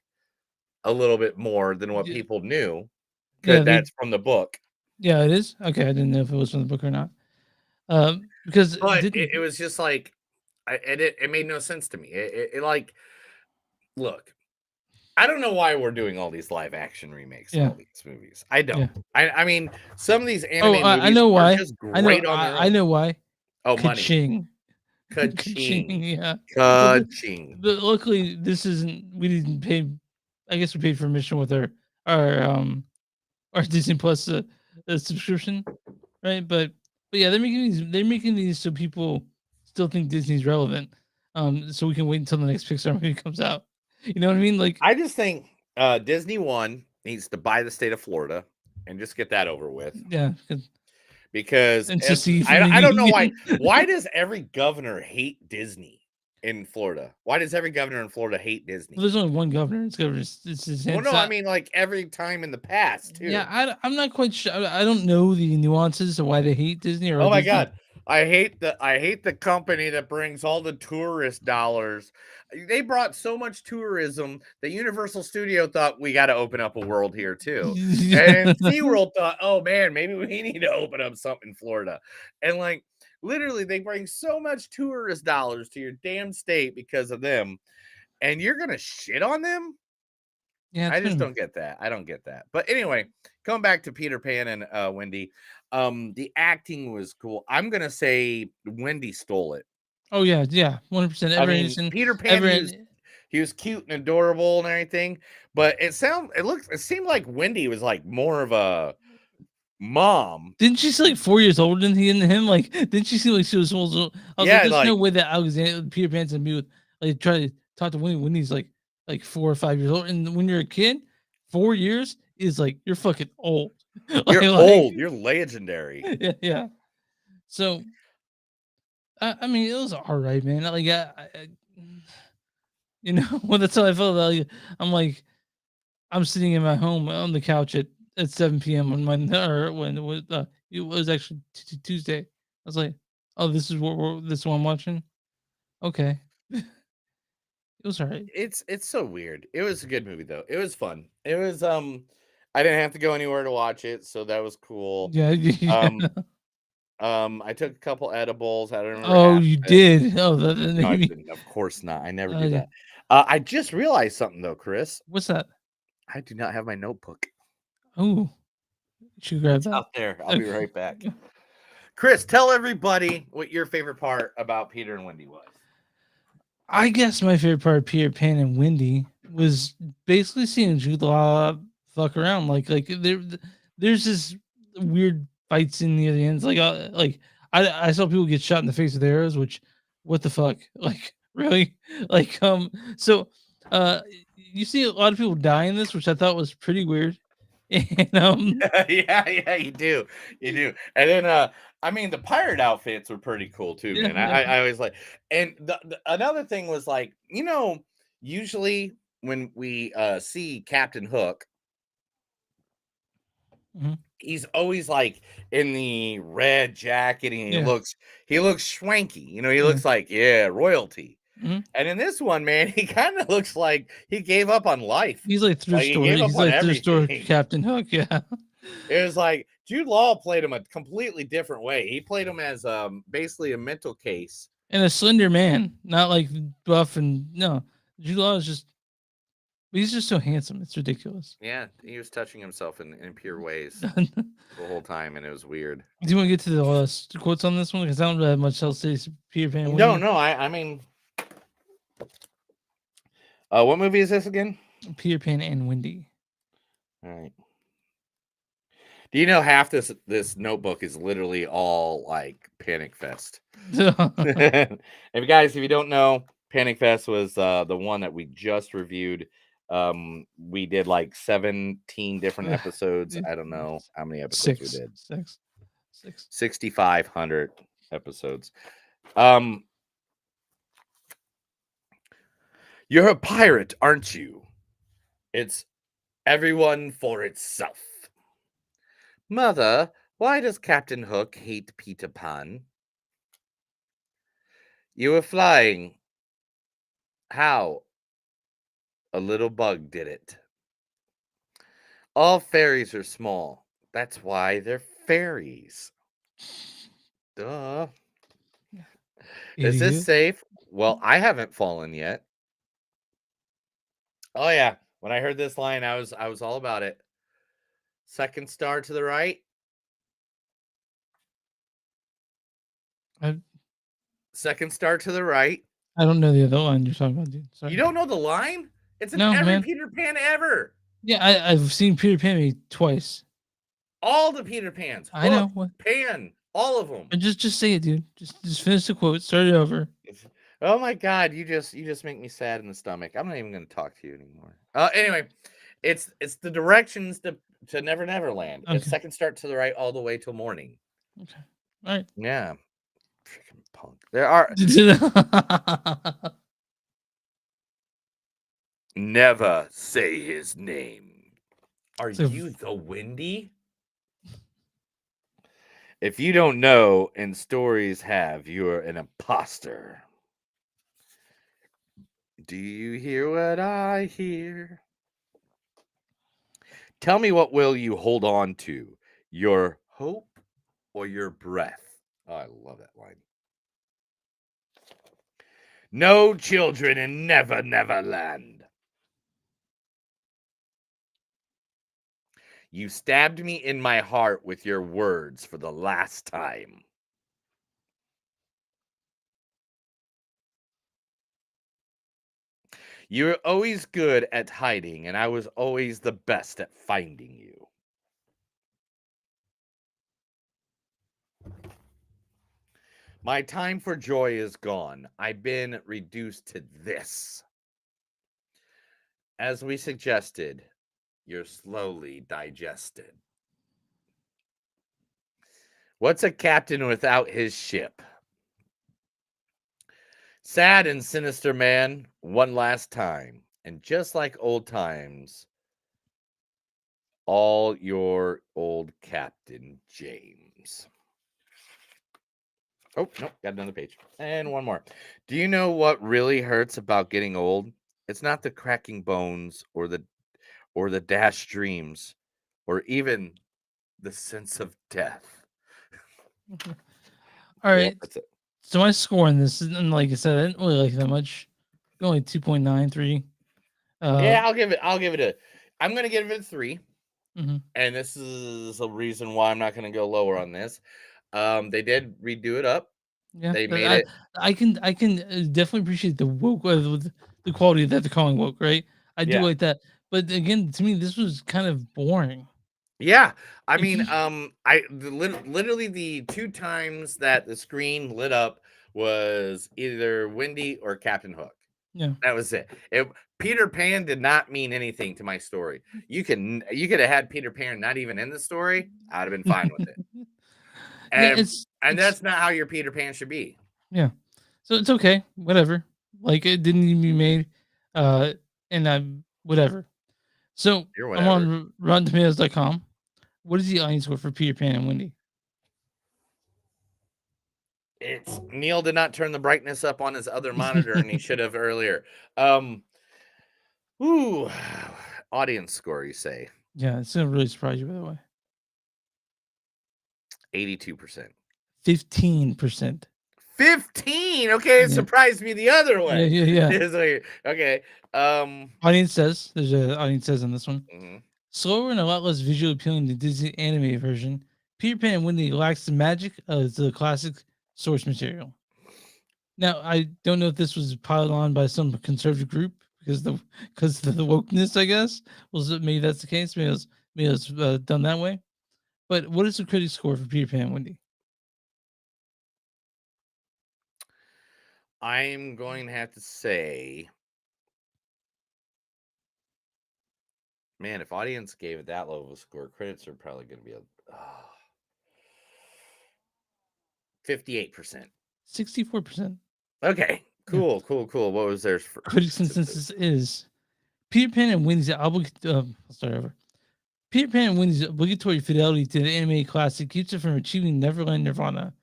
a little bit more than what people knew. Yeah, That's from the book. Yeah, it is. Okay, I didn't know if it was from the book or not. Because But it was just like it made no sense to me. It like look, I don't know why we're doing all these live action remakes of Yeah. all these movies. I don't. Yeah. I mean, some of these Oh, anime I movies know are why. just I know. great on their I own. know why. Oh, money. Ka-ching. Ka-ching. Yeah. Ka-ching. But luckily, this isn't. We didn't pay. I guess we paid for admission with our our Disney Plus subscription, right? But yeah, they're making these so people still think Disney's relevant. So we can wait until the next Pixar movie comes out. You know what I mean? Like, I just think Disney One needs to buy the state of Florida and just get that over with. yeah, Because and to see if I don't know why. again. Why does every governor hate Disney in Florida? Why does every governor in Florida hate Disney? Well, there's only one governor. It's governor. It's his Well, hand. no, I mean like every time in the past too. Yeah, I'm not quite sure. I don't know the nuances of why they hate Disney. Or Oh my Disney. God, I hate the company that brings all the tourist dollars. They brought so much tourism that Universal Studio thought we got to open up a world here too, and SeaWorld thought, oh man, maybe we need to open up something in Florida, and like literally they bring so much tourist dollars to your damn state because of them, and you're gonna shit on them. Yeah, I just don't get that. I don't get that. But anyway, coming back to Peter Pan and Wendy, the acting was cool. I'm gonna say Wendy stole it. Oh yeah, 100%. I mean, Peter Pan, he was cute and adorable and everything, but it seemed like Wendy was like more of a mom. Didn't she see like 4 years older than him? Like, didn't she seem like she was old? I was Yeah, like, there's no like- way that Alexander Peter Pan's gonna be with, like, try to talk to Wendy when he's like 4 or 5 years old. And when you're a kid, 4 years is like you're fucking old. You're Like, old. You're legendary. yeah. So, I mean, it was all right, man. Like, you know, well, that's how I felt. Like, I'm sitting in my home on the couch at 7 p.m. on my or when it was actually Tuesday. I was like, oh, this is what I'm watching. Okay, it was all right. It's so weird. It was a good movie though. It was fun. It was I didn't have to go anywhere to watch it, so that was cool. Yeah. I took a couple edibles. I don't remember. Oh, half you of it. did? Oh, that No, I didn't. Of course not. I never do yeah. that. I just realized something though, Chris. What's that? I do not have my notebook. Oh, you should grab It's that. out there. I'll be right back. Chris, tell everybody what your favorite part about Peter and Wendy was. I guess my favorite part of Peter Pan and Wendy was basically seeing Jude Law fuck around. Like there's this weird fight scene near the end. Like I saw people get shot in the face with arrows. Which, what the fuck? Like really? Like So, you see a lot of people die in this, which I thought was pretty weird. And yeah, you do. And then I mean the pirate outfits were pretty cool too, man. I always like, and another thing was like, you know, usually when we see Captain Hook, he's always like in the red jacket and he looks swanky, you know, he looks like royalty. And in this one, man, he kind of looks like he gave up on life. He's like thrift store. He's like thrift store Captain Hook. Yeah. It was like Jude Law played him a completely different way. He played him as basically a mental case and a slender man, not like buff and no. Jude Law is he's just so handsome. It's ridiculous. Yeah, he was touching himself in pure ways the whole time, and it was weird. Do you want to get to the quotes on this one? Because I don't have much else to say. Peter Pan. No. I mean, what movie is this again? Peter Pan and Wendy. All right. Do you know half this notebook is literally all like Panic Fest? If you don't know, Panic Fest was the one that we just reviewed. We did like 17 different episodes. I don't know how many episodes we did. 6,500 episodes. You're a pirate, aren't you? It's everyone for itself. Mother, why does Captain Hook hate Peter Pan? You were flying. How? A little bug did it. All fairies are small. That's why they're fairies. Duh. Is this safe? Well, I haven't fallen yet. Oh yeah. When I heard this line, I was all about it. Second star to the right. Second star to the right. I don't know the other line you're talking about, dude. Sorry. You don't know the line? It's in No, every man. Peter Pan ever. Yeah, I've seen Peter Pan maybe twice. All the Peter Pans. I know. Hook, Pan, all of them. Just say it, dude. Just finish the quote. Start it over. Oh my God, you just make me sad in the stomach. I'm not even going to talk to you anymore. Anyway, it's the directions to Never Never Land. Okay. It's second start to the right all the way till morning. Okay. All right. Yeah. Freaking punk. There are never say his name. Are So- you the Wendy? If you don't know, and stories have, you're an imposter. Do you hear what I hear? Tell me, what will you hold on to? Your hope or your breath? Oh, I love that line. No children in Never Never Land. You stabbed me in my heart with your words for the last time. You were always good at hiding, and I was always the best at finding you. My time for joy is gone. I've been reduced to this. As we suggested, you're slowly digested. What's a captain without his ship? Sad and sinister man, one last time. And just like old times, all your old Captain James. Oh, nope, got another page. And one more. Do you know what really hurts about getting old? It's not the cracking bones or the dashed dreams or even the sense of death. All right. That's it. So my score on this, and like I said, I didn't really like it that much. Only 2.93. Yeah, I'll give it I'm gonna give it a 3. Mhm. And this is a reason why I'm not gonna go lower on this. They did redo it up. Yeah, They but made it. I can definitely appreciate the woke with the quality that they're calling woke, right? I do Yeah. like that, but again, to me, this was kind of boring. Yeah, I If mean, you- literally the 2 times that the screen lit up was either Wendy or Captain Hook. Yeah. That was it. Peter Pan did not mean anything to my story. You could have had Peter Pan not even in the story. I'd have been fine with it. Yeah, And it's that's not how your Peter Pan should be. yeah. So it's okay, whatever. Like it didn't need to be made, and I'm whatever. So You're I'm whatever. on RottenTomatoes.com. What is the audience score for Peter Pan and Wendy? It's Neil did not turn the brightness up on his other monitor, and he should have earlier. Ooh, audience score, you say? Yeah, it's gonna really surprise you, by the way. 82%. 15%. 15. Okay, it Yeah. surprised me the other way. Yeah. It's like, okay. Audience says there's an audience says on this one. Mhm. Slower and a lot less visually appealing than Disney anime version, Peter Pan and Wendy lacks the magic of the classic source material. Now, I don't know if this was piled on by some conservative group because the wokeness, I guess. Maybe that's the case. Maybe it was done that way. But what is the critic score for Peter Pan and Wendy? I'm going to have to say, man, if audience gave it that low of a score, critics are probably going to be 58%. 64%. Okay, cool. What was theirs for? Critics' consensus is Peter Pan and Wendy's I'll start over. Peter Pan and Wendy's obligatory fidelity to the anime classic keeps it from achieving Neverland Nirvana,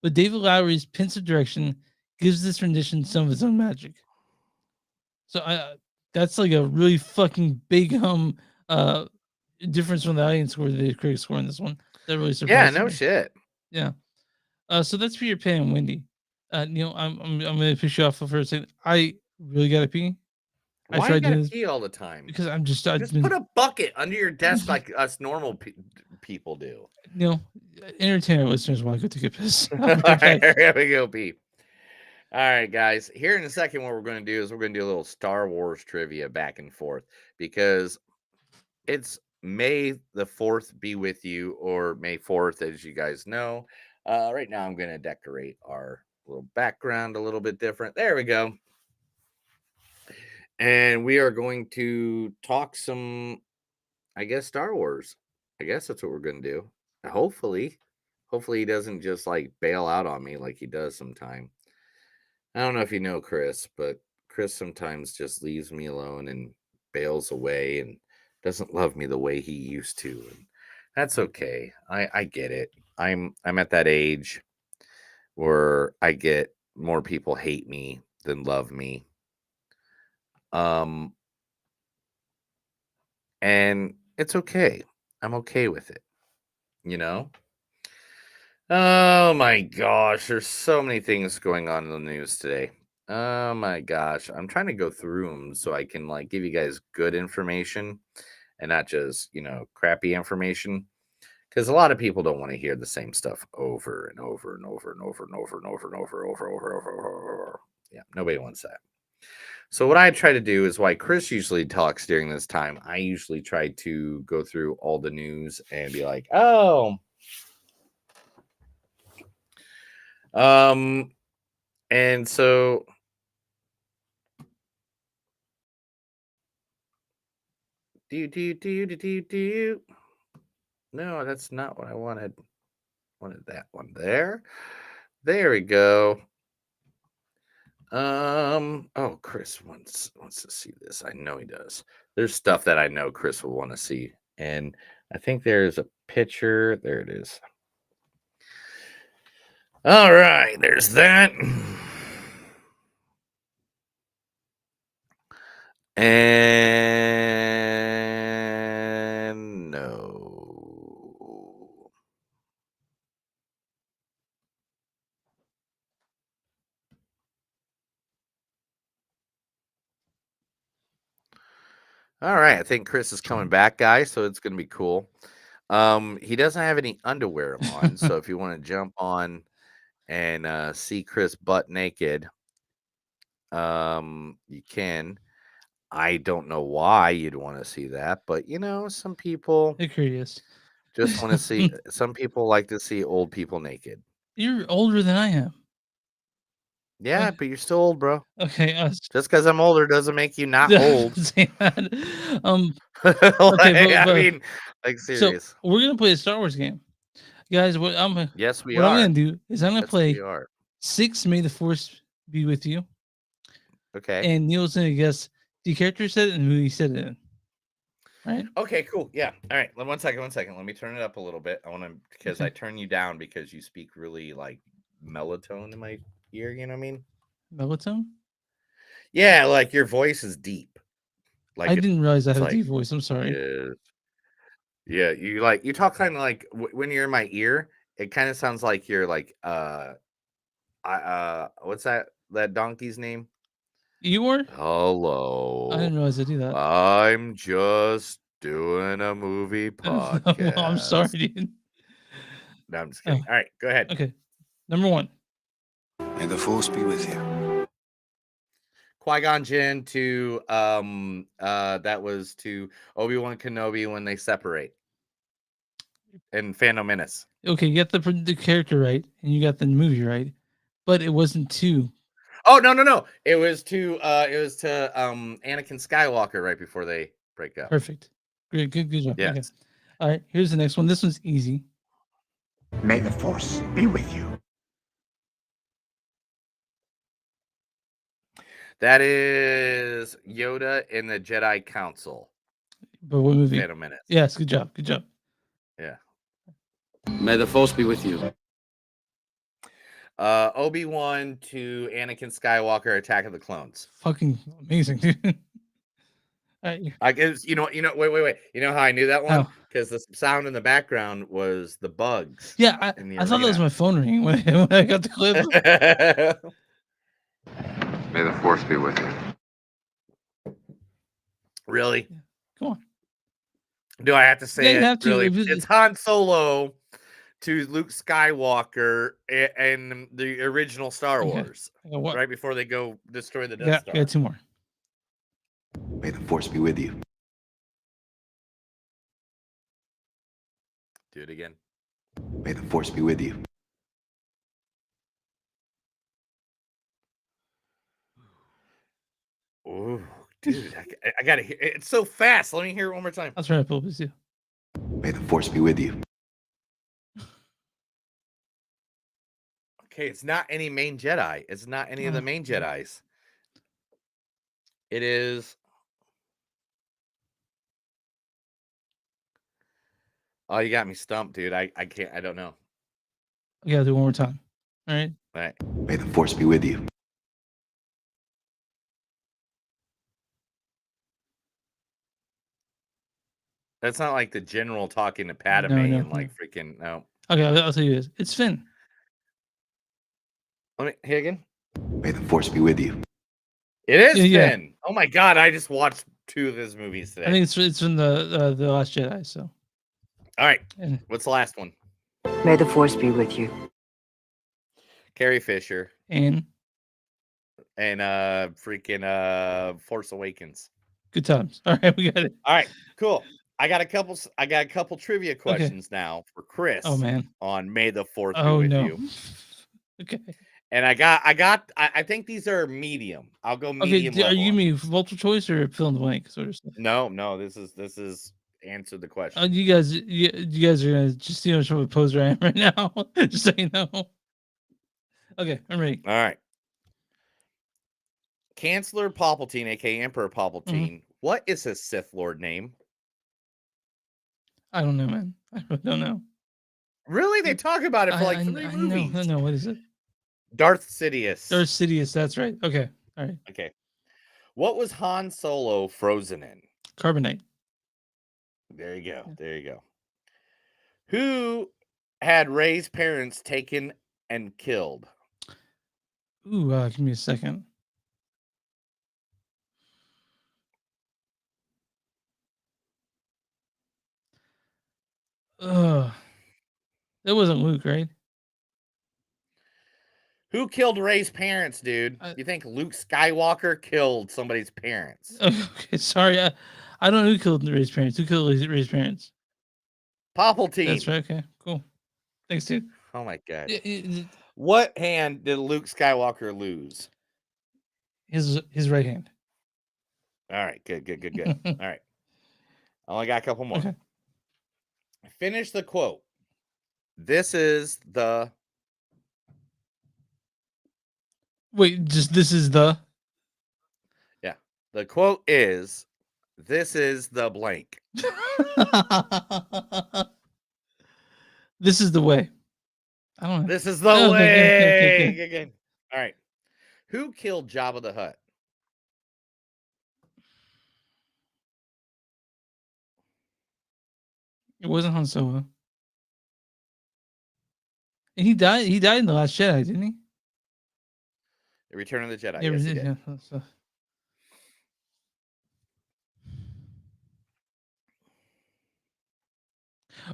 but David Lowery's pensive direction gives this rendition some of its own magic. So that's like a really fucking big difference from the audience score, the critic score in this one. That really surprised Yeah, no me. shit. Yeah. So that's Peter Pan and Wendy. Neil, I'm gonna push you off for a second. I really gotta pee. I Why you tried gotta doing this pee all the time? because I've Just been put a bucket under your desk like us normal people do. entertain our listeners while I go take a piss. All right, here we go, pee. All right, guys. Here in a second, what we're going to do is we're going to do a little Star Wars trivia back and forth because it's May the 4th be with you, or May 4th, as you guys know. Right now, I'm going to decorate our little background a little bit different. There we go. And we are going to talk some, I guess, Star Wars. I guess that's what we're going to do. Hopefully he doesn't just like bail out on me like he does sometime. I don't know if you know Chris, but Chris sometimes just leaves me alone and bails away and doesn't love me the way he used to. And that's okay. I get it. I'm at that age where I get more people hate me than love me. And it's okay. I'm okay with it. You know? Oh my gosh, there's so many things going on in the news today. Oh my gosh, I'm trying to go through them so I can like give you guys good information and not just, crappy information, because a lot of people don't want to hear the same stuff over and over and over and over and over and over and over. Yeah, nobody wants that. So what I try to do is why Chris usually talks during this time. I usually try to go through all the news and be like, "Oh, and so do. No, that's not what I wanted. Wanted that one there. There we go. Oh, Chris wants to see this. I know he does. There's stuff that I know Chris will want to see. And I think there's a picture. There it is. All right, there's that. And no. All right, I think Chris is coming back, guys, so it's going to be cool. He doesn't have any underwear on, so if you want to jump on and see Chris butt naked, you can. I don't know why you'd want to see that, but some people They're curious. just want to see. Some people like to see old people naked. You're older than I am. Yeah, but you're still old, bro. Okay. Just because I'm older doesn't make you not old. Say that. Okay, but I mean, like, so serious. we're gonna play a Star Wars game, guys. Yes, we what I'm are. gonna do is I'm gonna Yes, play we are. 6 May the Force be with you, Okay. and Neil's gonna guess the character said it and who he said it in. Right? Okay, cool. Yeah. All right. 1 second. Let me turn it up a little bit. I want to, because I Okay. turn you down because you speak really like melatonin in my ear. You know what I mean? Melatonin? Yeah, like your voice is deep. Like I didn't realize I it's had a like, deep voice. I'm sorry. yeah. You talk kind of like when you're in my ear. It kind of sounds like you're like what's that donkey's name? Eeyore? Hello. I didn't realize I do that. I'm just doing a movie podcast. I'm sorry, dude. No, I'm just kidding. All right, go ahead. Okay. Number 1. May the force be with you. Qui-Gon Jinn to that was to Obi-Wan Kenobi when they separate in Phantom Menace. Okay, you got the character right, and you got the movie right, but it wasn't 2. Oh no! It was to Anakin Skywalker right before they break up. Perfect. Great, good job. Yes. Okay. All right, here's the next one. This one's easy. May the force be with you. That is Yoda in the Jedi Council. But what movie? Phantom Menace. Yes, good job. Good job. Yeah. May the force be with you. Obi-Wan to Anakin Skywalker, Attack of the Clones. Fucking amazing, dude. All right. I guess wait. You know how I knew that one? Because the sound in the background was the bugs. Yeah, I thought that was my phone ringing when I got the clip. May the force be with you. Really? Come on. Do I have to say you it? have to. Really? It's Han Solo to Luke Skywalker and the original Star Wars. Right before they go destroy the Death Star. Yeah, 2 more. May the force be with you. Do it again. May the force be with you. Oh, dude, I gotta hear it's so fast. Let me hear it one more time. I'll try to pull this. May the force be with you. Okay, it's not any main Jedi. It's not any of the main Jedis. It is. Oh, you got me stumped, dude. I can't. I don't know. I gotta do it one more time. All right. All right. May the force be with you. That's not like the general talking to Padme No, and like freaking no. Okay, I'll tell you this. It's Finn. Let me hear again. May the force be with you. It is Yeah. Finn. Oh my god! I just watched 2 of his movies today. I think it's from the Last Jedi. So. All right. And what's the last one? May the force be with you. Carrie Fisher and freaking Force Awakens. Good times. All right, we got it. All right, cool. I got a couple trivia questions now for Chris. Oh man. On May the 4th be Oh with no. you. Okay. And I think these are medium. I'll go medium. Okay, are you me multiple choice or fill in the blank sort of stuff? No, this is answer the question. You guys are gonna just see how much of a poser I am right now. Just so you know. Okay, I'm ready. All right. Chancellor Palpatine, aka Emperor Palpatine. What is his Sith Lord name? I don't know, man. I really don't know. Really? They talk about it for like 3 I movies. know. I know. What is it? Darth Sidious. Darth Sidious. That's right. Okay. All right. Okay. What was Han Solo frozen in? Carbonite. There you go. There you go. Who had Rey's parents taken and killed? Ooh, give me a second. That wasn't Luke, right? Who killed Rey's parents, dude? You think Luke Skywalker killed somebody's parents? Okay, sorry. I don't know who killed Rey's parents. Who killed Rey's parents? Palpatine. That's right. Okay, cool. Thanks, dude. Oh my god. What hand did Luke Skywalker lose? His right hand. All right, good. All right. I only got a couple more. Okay. Finish the quote. This is the. Wait, just this is the. Yeah. The quote is, this is the blank. This is the way. I don't know. This is the way. Okay. All right. Who killed Jabba the Hutt? It wasn't Han Solo. And he died. He died in the Last Jedi, didn't he? The Return of the Jedi. Yeah, Yes, he did. yeah.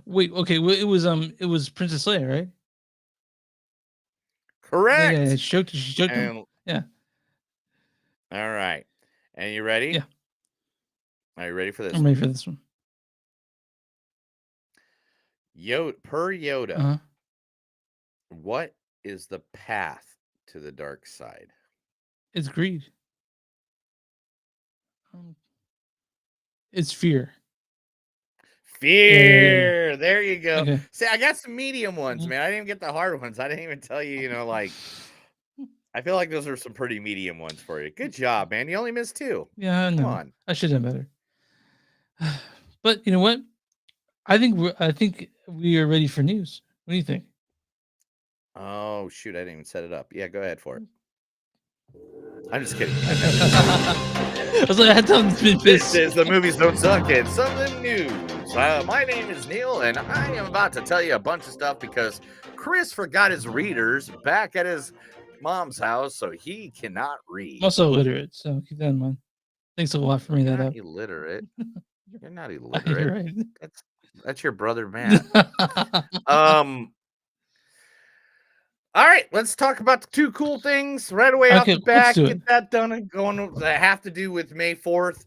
Wait, okay. Well, it was Princess Leia, right? Correct. Yeah, she choked him. Yeah. All right. And you ready? Yeah. Are you ready for this? I'm ready for this one. Per Yoda, Uh-huh. what is the path to the dark side? It's greed. It's fear. Fear. Yeah. There you go. Okay. See, I got some medium ones, man. I didn't even get the hard ones. I didn't even tell you, like, I feel like those are some pretty medium ones for you. Good job, man. You only missed 2. Yeah, I know. Come on. I should have done better. But you know what? I think we are ready for news. What do you think? Oh shoot! I didn't even set it up. Yeah, go ahead for it. I'm just kidding. I was like, I had to This is the Movies Don't Suck. It's something news. My name is Neil, and I am about to tell you a bunch of stuff because Chris forgot his readers back at his mom's house, so he cannot read. I'm also illiterate, so keep that in mind. Thanks a lot for bringing that up. Illiterate. You're not illiterate. Right. That's your brother Matt. All right, let's talk about the 2 cool things right away off the bat. Get that done and going that have to do with May 4th.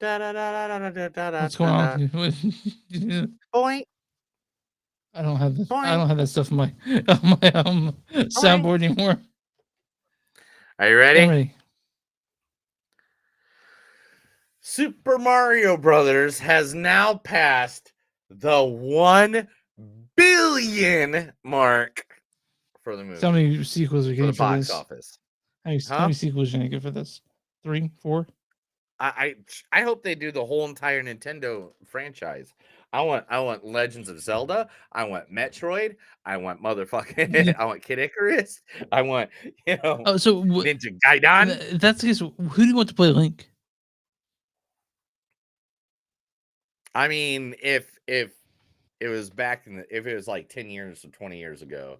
What's going on? Point. I don't have this. I Point. don't have that stuff on my soundboard anymore. Are you ready? I'm ready. Super Mario Brothers has now passed the 1 billion mark for the movie. So how many sequels are for getting the for box this? office. How many sequels are you gonna get for this? 3, 4? I hope they do the whole entire Nintendo franchise. I want Legends of Zelda. I want Metroid. I want motherfucking. Yeah. I want Kid Icarus. I want Oh, so Ninja Gaiden. if that's the case, who do you want to play Link? I mean, if it was back in if it was like 10 years or 20 years ago,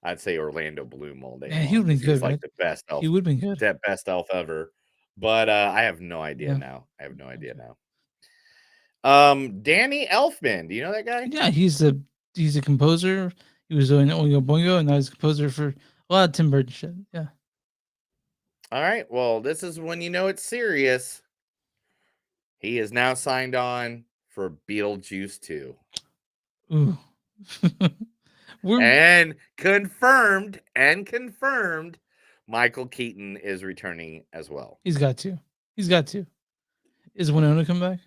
I'd say Orlando Bloom all day Man, he long. would've been 'Cause he's good, like right? the best elf. He would've been good. That best elf ever. But I have no idea Yeah. now. I have no idea now. Danny Elfman. Do you know that guy? Yeah, he's a composer. He was doing Oingo Boingo, and now he's a composer for a lot of Tim Burton shit. Yeah. All right. Well, this is when you know it's serious. He is now signed on for Beetlejuice 2. Ooh. And confirmed, Michael Keaton is returning as well. He's got to. He's got to. Is Winona come back?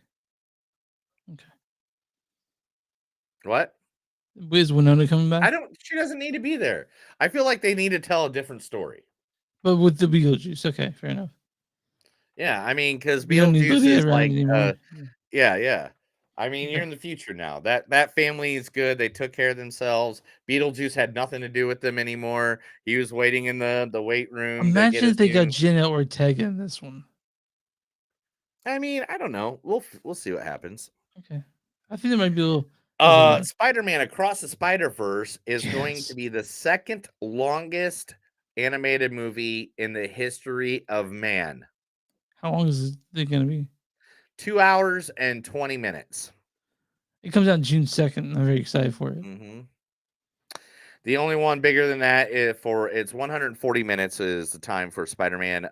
What? Is Winona coming back? She doesn't need to be there. I feel like they need to tell a different story. But with the Beetlejuice, okay, fair enough. Yeah, I mean, because We don't need Beetlejuice Lydia is around like, anymore. yeah. I mean, Okay. you're in the future now. That family is good. They took care of themselves. Beetlejuice had nothing to do with them anymore. He was waiting in the weight room. to get Imagine his if they got new- Jenna Ortega in this one. I mean, I don't know. We'll see what happens. Okay. I think there might be a little. Spider-Man Across the Spider-Verse is going Yes. to be the second longest animated movie in the history of man. How long is it going to be? 2 hours and 20 minutes. It comes out June 2nd. I'm very excited for it. Mm-hmm. The only one bigger than that is for it's 140 minutes is the time for Spider-Man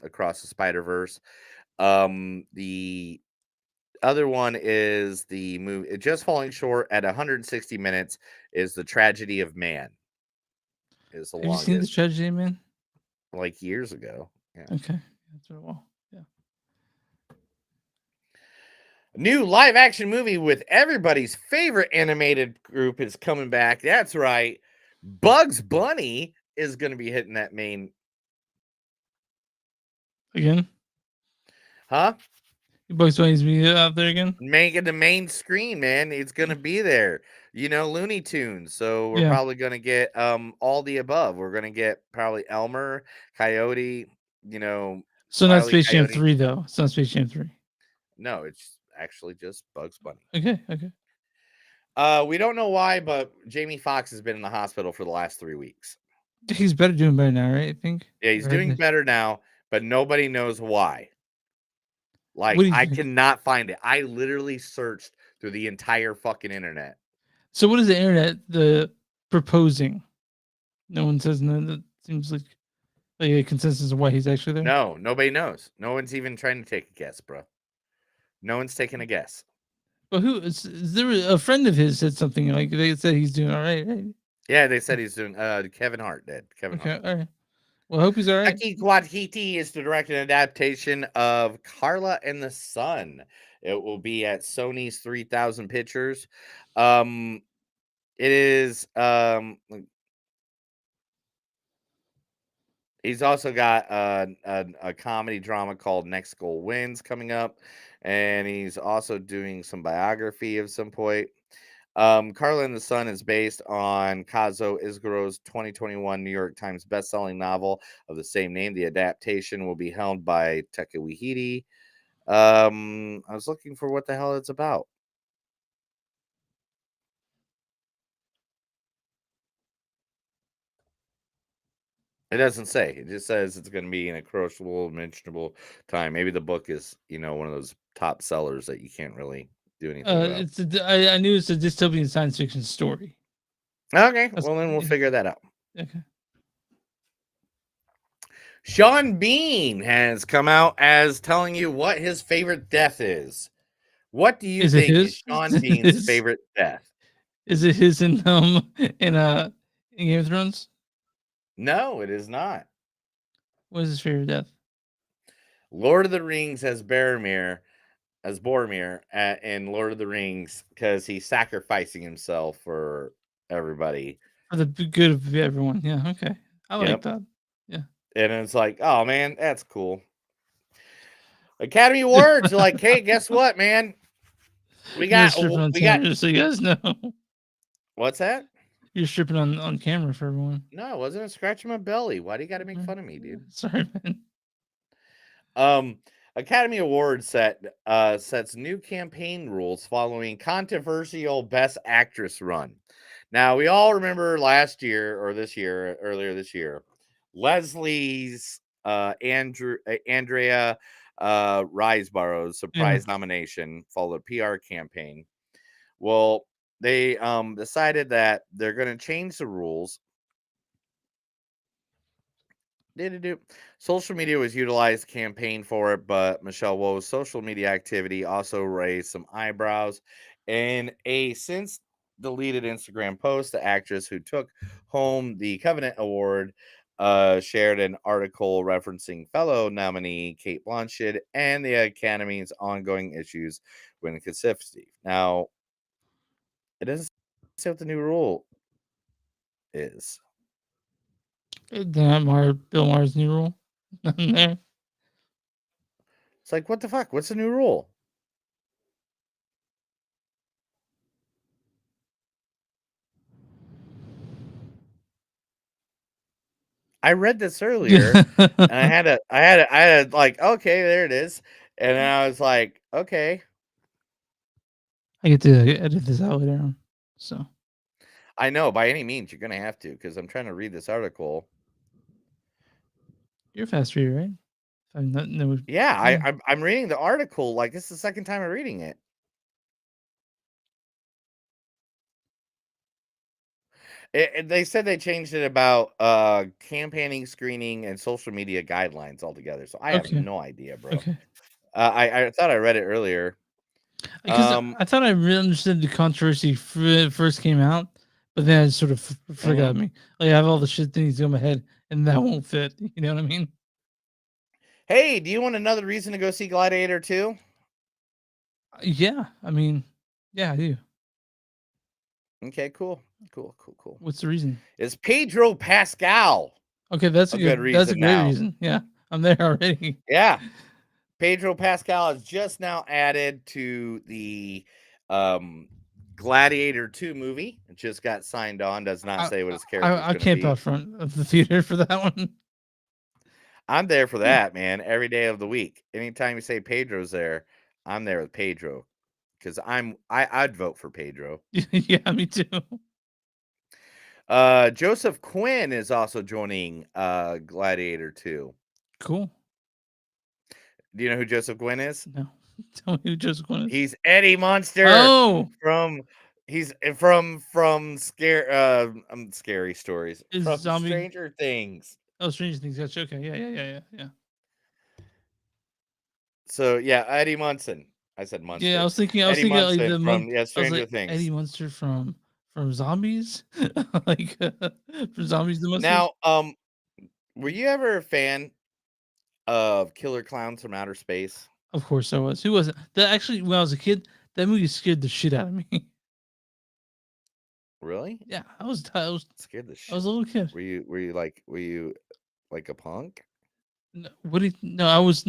Across the Spider-Verse. The other one is the movie just falling short at 160 minutes is The Tragedy of Man. Is the Have you longest. seen this tragedy, man? Like years ago. Yeah. Okay. That's very well. Yeah. New live action movie with everybody's favorite animated group is coming back. That's right. Bugs Bunny is going to be hitting that main. Again? Huh? Bugs Bunny's be out there again? Making the main screen, man. It's going to be there. You know, Looney Tunes. So we're Yeah. probably going to get all the above. We're going to get probably Elmer, Coyote, you know. So not Wile E. Space Jam Coyote. 3, though. It's not Space Jam 3. No, it's actually just Bugs Bunny. Okay. Okay. We don't know why, but Jamie Foxx has been in the hospital for the last 3 weeks. He's doing better now, right? I think. Yeah, he's Or doing had- better now, but nobody knows why. Like, What do you I think? cannot find it. I literally searched through the entire fucking internet. So what is the internet proposing? No one says no. That seems like a consensus of why he's actually there. No, nobody knows. No one's even trying to take a guess, bro. No one's taking a guess. But who is there? A friend of his said something like they said he's doing all right. Right? Yeah, they said he's doing. Kevin Hart did. Kevin Okay. Hart. All right. Well, I hope he's all right. Taika Waititi is to direct an adaptation of Carla and the Sun. It will be at Sony's 3000 Pictures. It is. He's also got a comedy drama called Next Goal Wins coming up, and he's also doing some biography of some point. Carla and the Sun is based on Kazuo Izguro's 2021 New York Times bestselling novel of the same name. The adaptation will be helmed by Taika Waititi. I was looking for what the hell it's about. It doesn't say. It just says it's going to be an approachable, mentionable time. Maybe the book is, one of those top sellers that you can't really do anything about. I knew it's a dystopian science fiction story. Okay, well then we'll figure that out. Okay. Sean Bean has come out as telling you what his favorite death is. What do you Is it think is his? Sean Is it Bean's his? favorite death? Is it his in Game of Thrones? No, it is not. What is his favorite death? Lord of the Rings as Boromir in Lord of the Rings because he's sacrificing himself for everybody. For the good of everyone. Yeah, okay. I like Yep. that. Yeah. And it's like, oh man, that's cool. Academy Awards are like, hey, guess what, man? We You're got stripping on camera, just so you guys know. What's that? You're stripping on camera for everyone. No, I wasn't scratching my belly. Why do you got to make fun of me, dude? Sorry, man. Academy Awards sets new campaign rules following controversial Best Actress run. Now we all remember last year or earlier this year, Leslie's Andrea Riseborough's surprise nomination followed a PR campaign. Well, they decided that they're going to change the rules. Social media was utilized campaign for it, but Michelle Yeoh's social media activity also raised some eyebrows. In a since deleted Instagram post, the actress who took home the Covenant Award shared an article referencing fellow nominee Kate Blanchett and the Academy's ongoing issues with inconsistency. Now, it doesn't say what the new rule is. Bill Maher's new rule. Nothing there. It's like, what the fuck? What's the new rule? I read this earlier, and I had to like, okay, there it is, and then I was like, okay. I get to edit this out later on. So I know by any means you're gonna have to because I'm trying to read this article. you're a fast reader, right? Yeah, I'm reading the article like this is the second time I'm reading it. They said they changed it about campaigning, screening, and social media guidelines altogether. So I have no idea, bro. Okay. I thought I read it earlier. Because I thought I really understood the controversy first came out, but then it sort of forgot me. Like I have all the shit things in my head, and that won't fit. You know what I mean? Hey, do you want another reason to go see Gladiator 2? Yeah, I mean, yeah, I do. Okay, cool. What's the reason? It's Pedro Pascal. Okay, that's a good reason. That's a great now. reason. Yeah, I'm there already. Yeah, Pedro Pascal is just now added to the Gladiator 2 movie. It just got signed on. Does not say what his character is going to be. I camp out front of the theater for that one. I'm there for that, man. Every day of the week. Anytime you say Pedro's there, I'm there with Pedro because I'd vote for Pedro. Yeah, me too. Joseph Quinn is also joining Gladiator 2. Cool. Do you know who Joseph Quinn is? No. Tell me who Joseph Quinn is. He's Eddie Munster. Oh, from Scary Stories. Is From zombie- Stranger Things. Oh, Stranger Things. Gotcha. Okay. Yeah. So yeah, Eddie Munson. I said Munster. Yeah, I was thinking Eddie like Munson the from Stranger Things. Eddie Munster from Zombies, like from Zombies the Munster. Now, were you ever a fan of Killer Clowns from Outer Space? Of course I was. Who wasn't? That actually, when I was a kid, that movie scared the shit out of me. Really? Yeah, I was scared the shit. I was a little kid. Were you like a punk? No, what do you, no, I was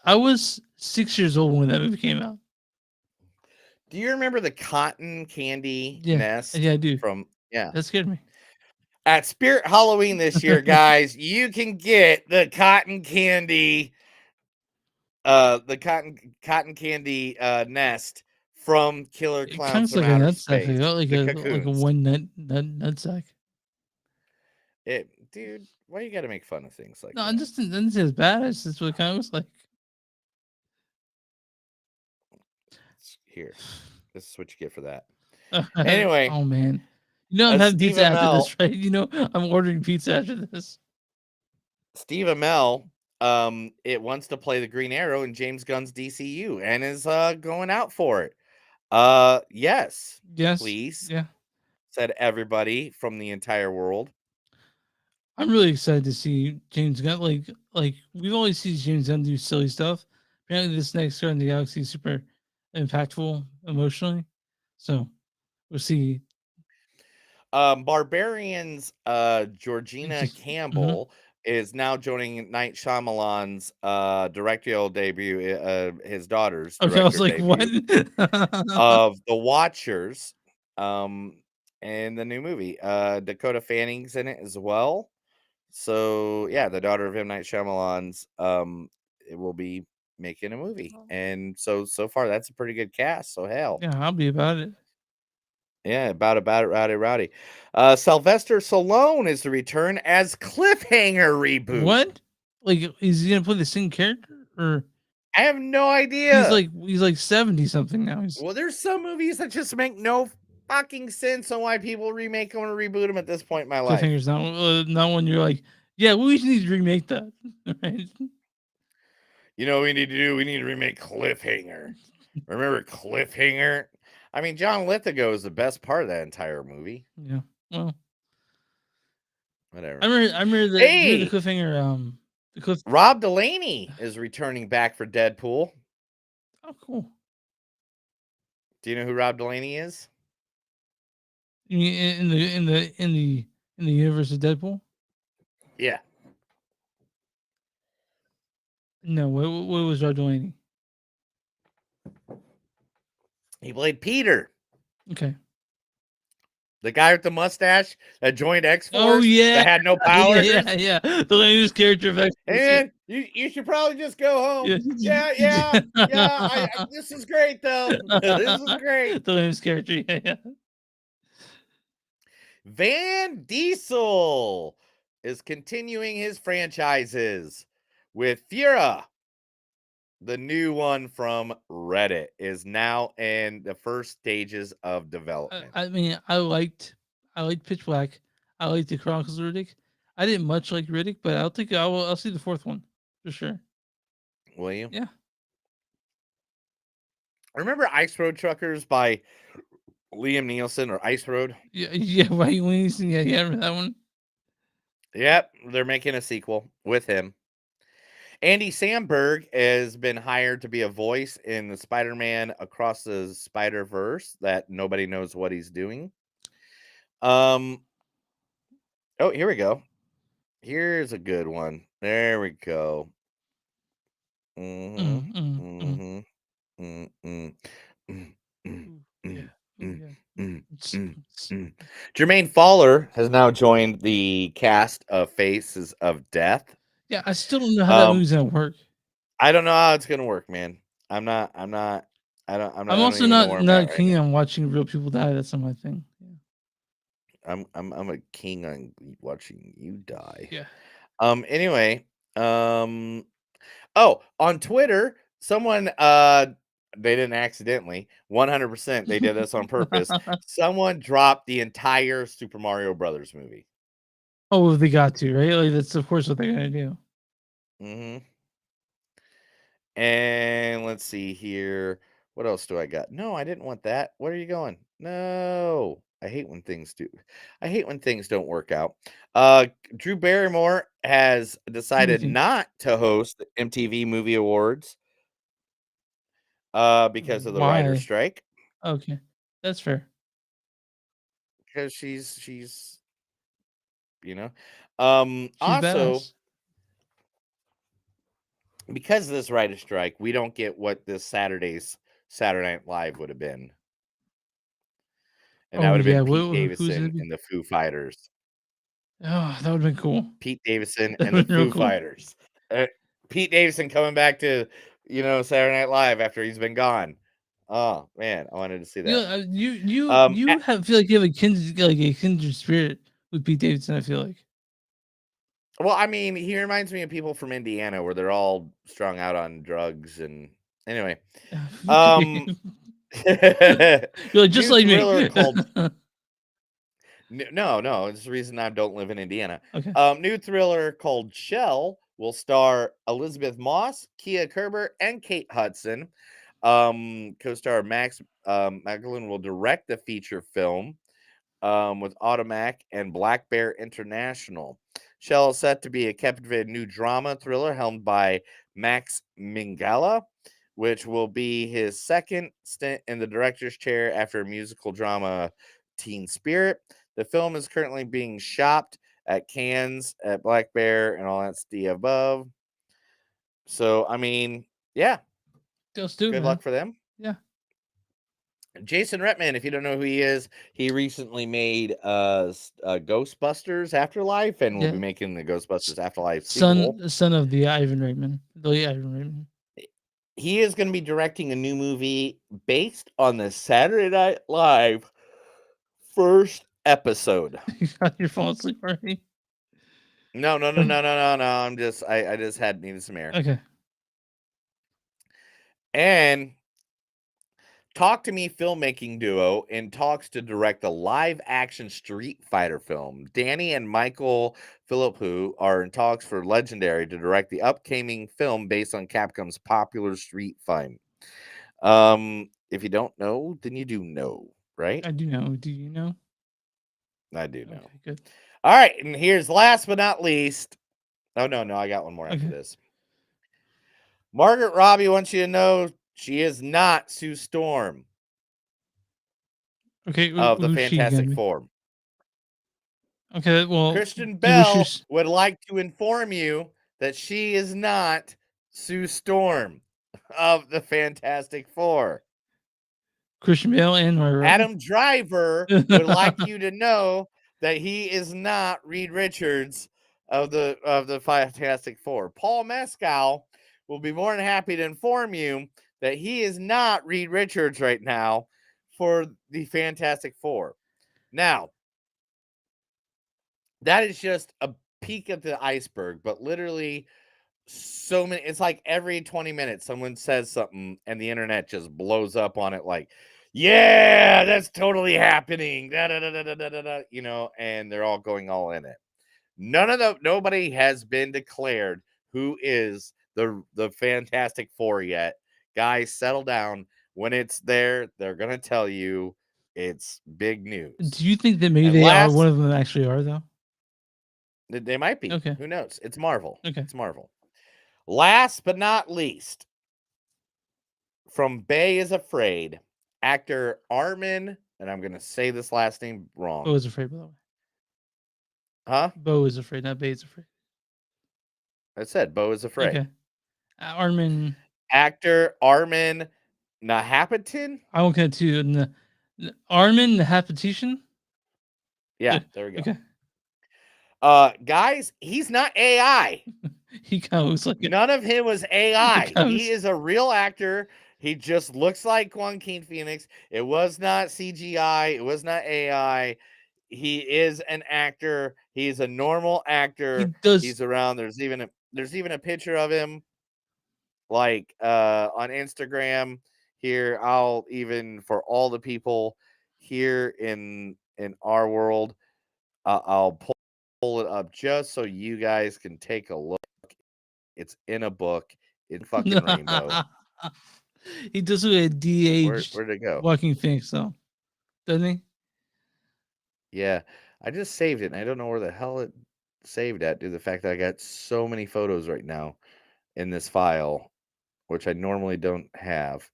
I was 6 years old when that movie came out. Do you remember the cotton candy Yeah. nest? Yeah, I do. That scared me. At Spirit Halloween this year, guys, you can get the cotton candy, cotton candy nest from Killer It Clowns comes from like a Outer nut sack, Space. like The a cocoons. one nut sack. Dude, why you got to make fun of things like No, that? I just didn't say it's bad. It's just what it kind of was like. Here, this is what you get for that. Anyway, Oh man, you know I'm having pizza Stephen after Amell. this, right? You know I'm ordering pizza after this. Steve Amell, it wants to play the Green Arrow in James Gunn's DCU and is going out for it. Yes, Yes. please, Yeah. said everybody from the entire world. I'm really excited to see James Gunn. Like we've always seen James Gunn do silly stuff. Apparently, this next Guardians of the Galaxy is super impactful emotionally. So we'll see. Barbarians, Georgina Just- Campbell is now joining Night Shyamalan's directorial debut, his daughter's Okay, I was director like, debut what? of The Watchers, and the new movie. Dakota Fanning's in it as well. So yeah, the daughter of M. Night Shyamalan's, it will be making a movie, and so far that's a pretty good cast. So hell, Yeah, I'll be about it. yeah, about it, rowdy. Sylvester Stallone is to return as Cliffhanger reboot. What? Like, is he gonna play the same character, or I have no idea. he's like 70 something now? He's Well, there's some movies that just make no fucking sense on why people remake them or reboot them at this point in my life. Cliffhanger's not when you're like, yeah, we just need to remake that. Right? You know what we need to do? We need to remake Cliffhanger. Remember Cliffhanger? I mean, John Lithgow is the best part of that entire movie. Yeah. Well, whatever. I remember the Hey! the cliffhanger. Rob Delaney is returning back for Deadpool. Oh, cool. Do you know who Rob Delaney is? You mean in the universe of Deadpool? Yeah. No. What was Rob Delaney? He played Peter. Okay. The guy with the mustache that joined X-Force. Oh yeah. That had no powers. Yeah. The latest character of X-Force. Hey man, you should probably just go home. Yeah. This is great though. This is great. The latest character. Yeah. Van Diesel is continuing his franchises with Fura. The new one from Reddit is now in the first stages of development. I mean, I liked Pitch Black. I liked the Chronicles of Riddick. I didn't much like Riddick, but I'll see the fourth one for sure. Will you? Yeah. Remember Ice Road Truckers by Liam Neeson, or Ice Road? Yeah. Why you yeah, remember that one? Yep, they're making a sequel with him. Andy Samberg has been hired to be a voice in the Spider-Man Across the Spider-Verse that nobody knows what he's doing. Oh, here we go. Here's a good one. There we go. Jermaine Fowler has now joined the cast of Faces of Death. Yeah, I still don't know how that movie's gonna work. I don't know how it's gonna work, man. I'm also not keen on watching real people die. That's not my thing. I'm a king on watching you die. Yeah. Anyway, oh, on Twitter, someone they didn't accidentally, 100% they did this on purpose. Someone dropped the entire Super Mario Brothers movie. Oh, they got to, right? Like that's of course what they're gonna do. And let's see here. What else do I got? No, I didn't want that. Where are you going? No. I hate when things don't work out. Drew Barrymore has decided not to host the MTV Movie Awards because of the writer's strike. Okay. That's fair. Because she's also badass. Because of this writer's strike, we don't get what this Saturday's Saturday Night Live would have been. And that would have been Pete Davidson and the Foo Fighters. Oh, that would have been cool. Pete Davidson and the Foo Fighters. Pete Davidson coming back to, Saturday Night Live after he's been gone. Oh man, I wanted to see that. You feel like you have a kindred spirit with Pete Davidson. I feel like. Well, I mean, he reminds me of people from Indiana where they're all strung out on drugs and anyway. You're like, just like me. No. It's the reason I don't live in Indiana. Okay. New thriller called Shell will star Elizabeth Moss, Kia Kerber, and Kate Hudson. Co-star Max Magdalene will direct the feature film with Automac and Black Bear International. Shell is set to be a captivating new drama thriller helmed by Max Minghella, which will be his second stint in the director's chair after a musical drama Teen Spirit. The film is currently being shopped at Cannes, at Black Bear, and all that's the above. So, I mean, yeah. Let's do it, Good man. luck for them. Yeah. Jason Reitman, if you don't know who he is, he recently made Ghostbusters Afterlife, and will be making the Ghostbusters Afterlife sequel. Son of the Ivan Reitman. The late Ivan Reitman. He is going to be directing a new movie based on the Saturday Night Live first episode. You're falling asleep already. No. I just needed some air. Okay. And Talk to Me filmmaking duo in talks to direct a live-action Street Fighter film. Danny and Michael Philippou are in talks for Legendary to direct the upcoming film based on Capcom's popular Street Fight. If you don't know, then you do know, right? I do know. Do you know? I do know. Okay, good. All right, and here's last but not least. Oh, no, I got one more after this. Margaret Robbie wants you to know she is not Sue Storm. Okay, of the Fantastic Four. Okay, well, Christian Bell would like to inform you that she is not Sue Storm of the Fantastic Four. Christian Bale and Margaret. Adam Driver would like you to know that he is not Reed Richards of the Fantastic Four. Paul Mescal will be more than happy to inform you that he is not Reed Richards right now for the Fantastic Four. Now, that is just a peek of the iceberg, but literally so many, it's like every 20 minutes someone says something and the internet just blows up on it like, yeah, that's totally happening. You know, and they're all going all in it. Nobody has been declared who is the Fantastic Four yet. Guys, settle down. When it's there, they're gonna tell you it's big news. Do you think that maybe are one of them actually are though? They might be. Okay. Who knows? It's Marvel. Okay. It's Marvel. Last but not least, from Beau is Afraid, actor Armin, and I'm gonna say this last name wrong. Beau is Afraid, by the way. Huh? Beau is Afraid, not Beau is Afraid. I said Beau is Afraid. Okay. Armin. Actor Armin Nahapatin? I won't get to Armin Nahapatin. Yeah, there we go. Okay. Guys, he's not AI. He kind of looks like it. None of him was AI. He is a real actor. He just looks like Joaquin Phoenix. It was not CGI. It was not AI. He is an actor. He's a normal actor. He's around. There's even a picture of him, like on Instagram. Here, I'll even for all the people here in our world, I'll pull it up just so you guys can take a look. It's in a book. It's fucking rainbow. He does look a de-aged. Where'd it go? Joaquin Phoenix, though, doesn't he? Yeah, I just saved it, and I don't know where the hell it saved at due to the fact that I got so many photos right now in this file, which I normally don't have.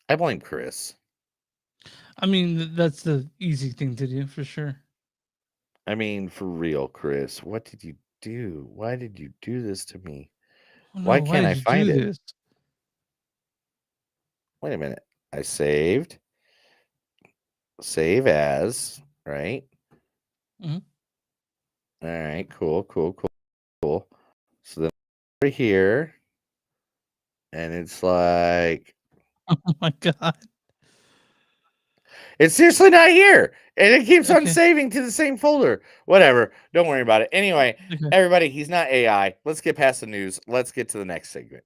I blame Chris. I mean, that's the easy thing to do for sure. I mean, for real, Chris. What did you do? Why did you do this to me? Oh, no, why can't I did you find do it? this? Wait a minute. I saved. Save as, right? Mhm. All right, cool. So then over here, and it's like, Oh my god. it's seriously not here. And it keeps on Okay. saving to the same folder. Whatever. Don't worry about it. Anyway, Okay. everybody, he's not AI. Let's get past the news. Let's get to the next segment.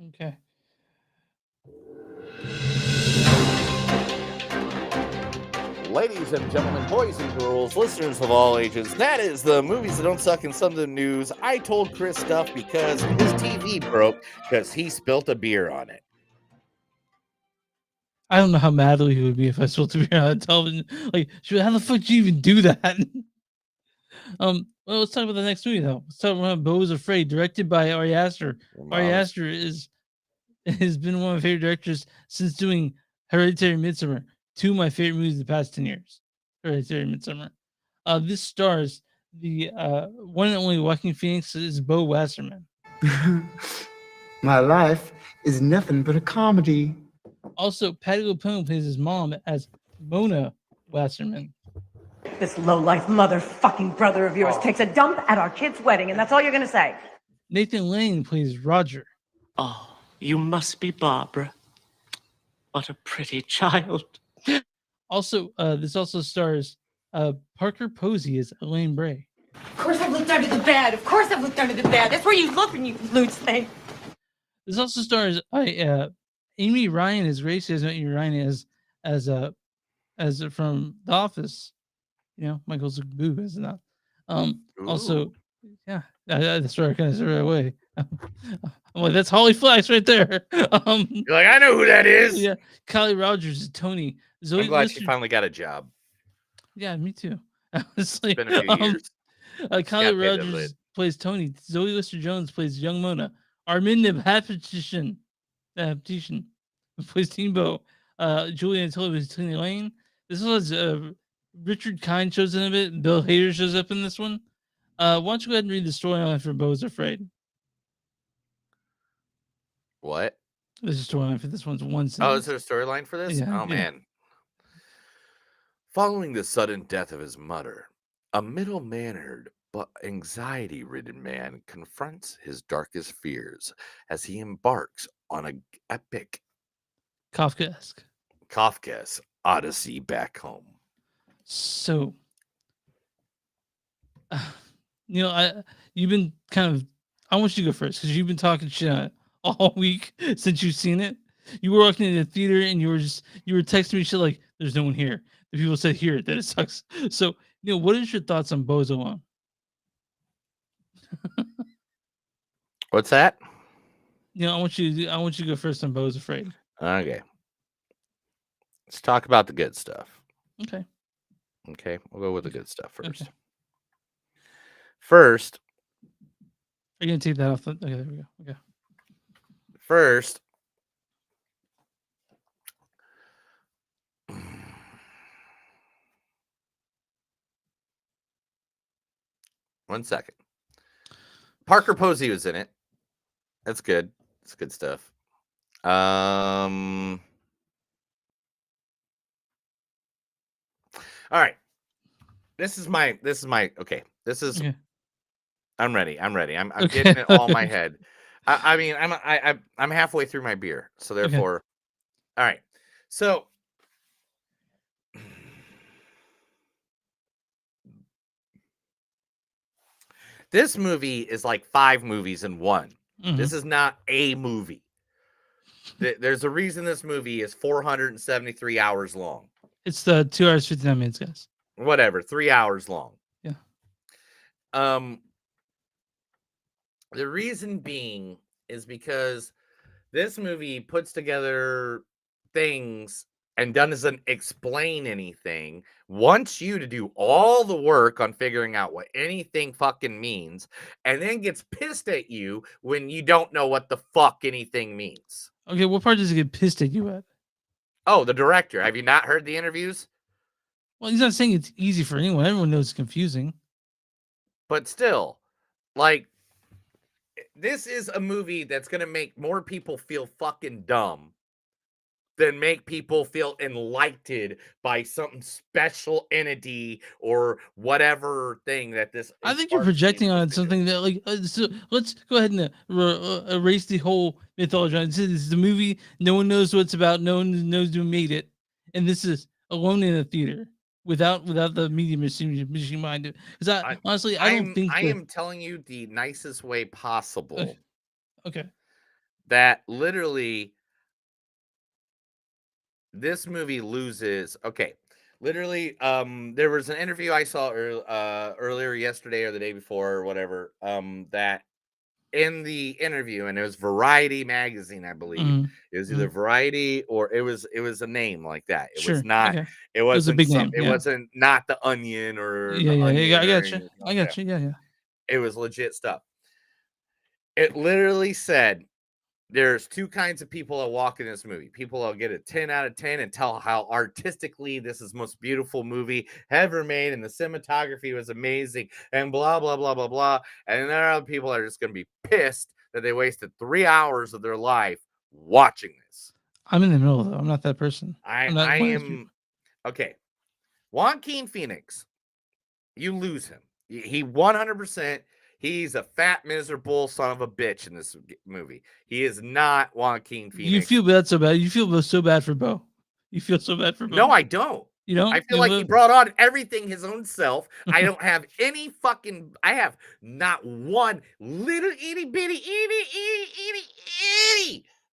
Okay. Ladies and gentlemen, boys and girls, listeners of all ages, that is the Movies That Don't Suck in Some of the News. I told Chris stuff because his TV broke because he spilt a beer on it. I don't know how madly he would be if I spilled a beer on television. Like, how the fuck do you even do that? Well, let's talk about the next movie though. Let's talk about Beau's Afraid, directed by Ari Aster. Ari Aster has been one of my favorite directors since doing Hereditary and Midsommar, two of my favorite movies of the past 10 years. Hereditary and Midsommar. This stars the one and only Joaquin Phoenix is Beau Wasserman. My life is nothing but a comedy. Also, Patti LuPone plays his mom as Mona Wasserman. This low-life motherfucking brother of yours takes a dump at our kid's wedding, and that's all you're gonna say. Nathan Lane plays Roger. Oh, you must be Barbara. What a pretty child. Also, this also stars Parker Posey as Elaine Bray. Of course I've looked under the bed. Of course I've looked under the bed. That's where you look when you lose things. This also stars Amy Ryan as Gracie, as Amy Ryan as from The Office. You know, Michael's Boo, isn't that? Also, yeah, that's where I kind of said right away. I'm like, that's Holly Flax right there. You're like, I know who that is. Yeah, Kylie Rogers is Tony. Zoe I'm glad Lister, she finally got a job. Yeah, me too. Honestly, It's been a few years. Kylie Rogers plays Tony. Zoe Lister Jones plays young Mona. Arminda Haptician plays Teen Beau. Julia Antilli plays Tina Lane. This was Richard Kind shows in a bit. And Bill Hader shows up in this one. Why don't you go ahead and read the storyline for Beau's Afraid? What? This is storyline for this one's one Oh, sentence. is there a storyline for this? Yeah, Oh, man. Following the sudden death of his mother, a middle-mannered but anxiety-ridden man confronts his darkest fears as he embarks on an epic Kafkaesque odyssey back home. So, you've been kind of. I want you to go first because you've been talking shit on it all week since you've seen it. You were walking in the theater and you were texting me shit like, "There's no one here." The people said here that it sucks. So, what is your thoughts on Beau's Alone? What's that? I want you to go first on Beau's Afraid. Okay. Let's talk about the good stuff. Okay. Okay, we'll go with the good stuff first. Okay. First. Are you gonna take that off? Okay, there we go. Okay. First. One second. Parker Posey was in it. That's good. It's good stuff. All right. This is my okay. This is Okay. I'm ready. I'm Okay. getting it all in my head. I'm halfway through my beer, so therefore, all right. So this movie is like 5 movies in one. Mhm. This is not a movie. There's a reason this movie is 473 hours long. It's the 2 hours 59 minutes, guys. Whatever, 3 hours long. Yeah. The reason being is because this movie puts together things and doesn't explain anything, wants you to do all the work on figuring out what anything fucking means, and then gets pissed at you when you don't know what the fuck anything means. Okay, what part does it get pissed at you at? Oh, the director. Have you not heard the interviews? Well, he's not saying it's easy for anyone. Everyone knows it's confusing. But still, like, this is a movie that's going to make more people feel fucking dumb than make people feel enlightened by some special entity or whatever thing that this. I think you're projecting on something that, like, so let's go ahead and erase the whole mythology. This is the movie. No one knows what it's about. No one knows who made it, and this is alone in a theater without the media machine behind it. Because honestly, I don't think I am telling you the nicest way possible. Okay. That literally, this movie loses. Okay, Literally, there was an interview I saw earlier yesterday or the day before or whatever, that in the interview, and it was Variety magazine, I believe. Mhm. It was either Variety or it was a name like that. It was Sure. not, Okay. it It was a wasn't big some, name. it Yeah. wasn't not the Onion or Yeah. the Yeah. Onion I or got you. anything I like got that. you. Yeah. Yeah. It was legit stuff. It literally said there's two kinds of people that walk in this movie. People that'll get a 10 out of 10 and tell how artistically this is the most beautiful movie ever made and the cinematography was amazing and blah, blah, blah, blah, blah. And then there are other people that are just going to be pissed that they wasted 3 hours of their life watching this. I'm in the middle though. I'm not that person. I'm not I one of those people. am, okay. Joaquin Phoenix, you lose him. He 100%. He's a fat, miserable son of a bitch in this movie. He is not Joaquin Phoenix. You feel bad so bad. You feel so bad for Beau. You feel so bad for Beau. No, I don't. You don't? I feel like he brought on everything his own self. I don't have any fucking. I have not one little itty bitty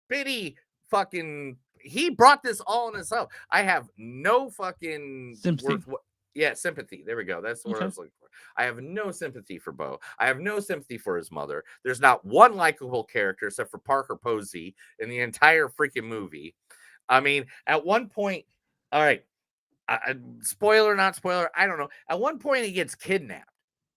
bitty fucking. He brought this all on himself. I have no fucking Sympathy. Yeah, sympathy. There we go. That's what I Okay. was looking for. I have no sympathy for Beau. I have no sympathy for his mother. There's not one likable character except for Parker Posey in the entire freaking movie. I mean, at one point, all right, spoiler, not spoiler, I don't know. At one point, he gets kidnapped,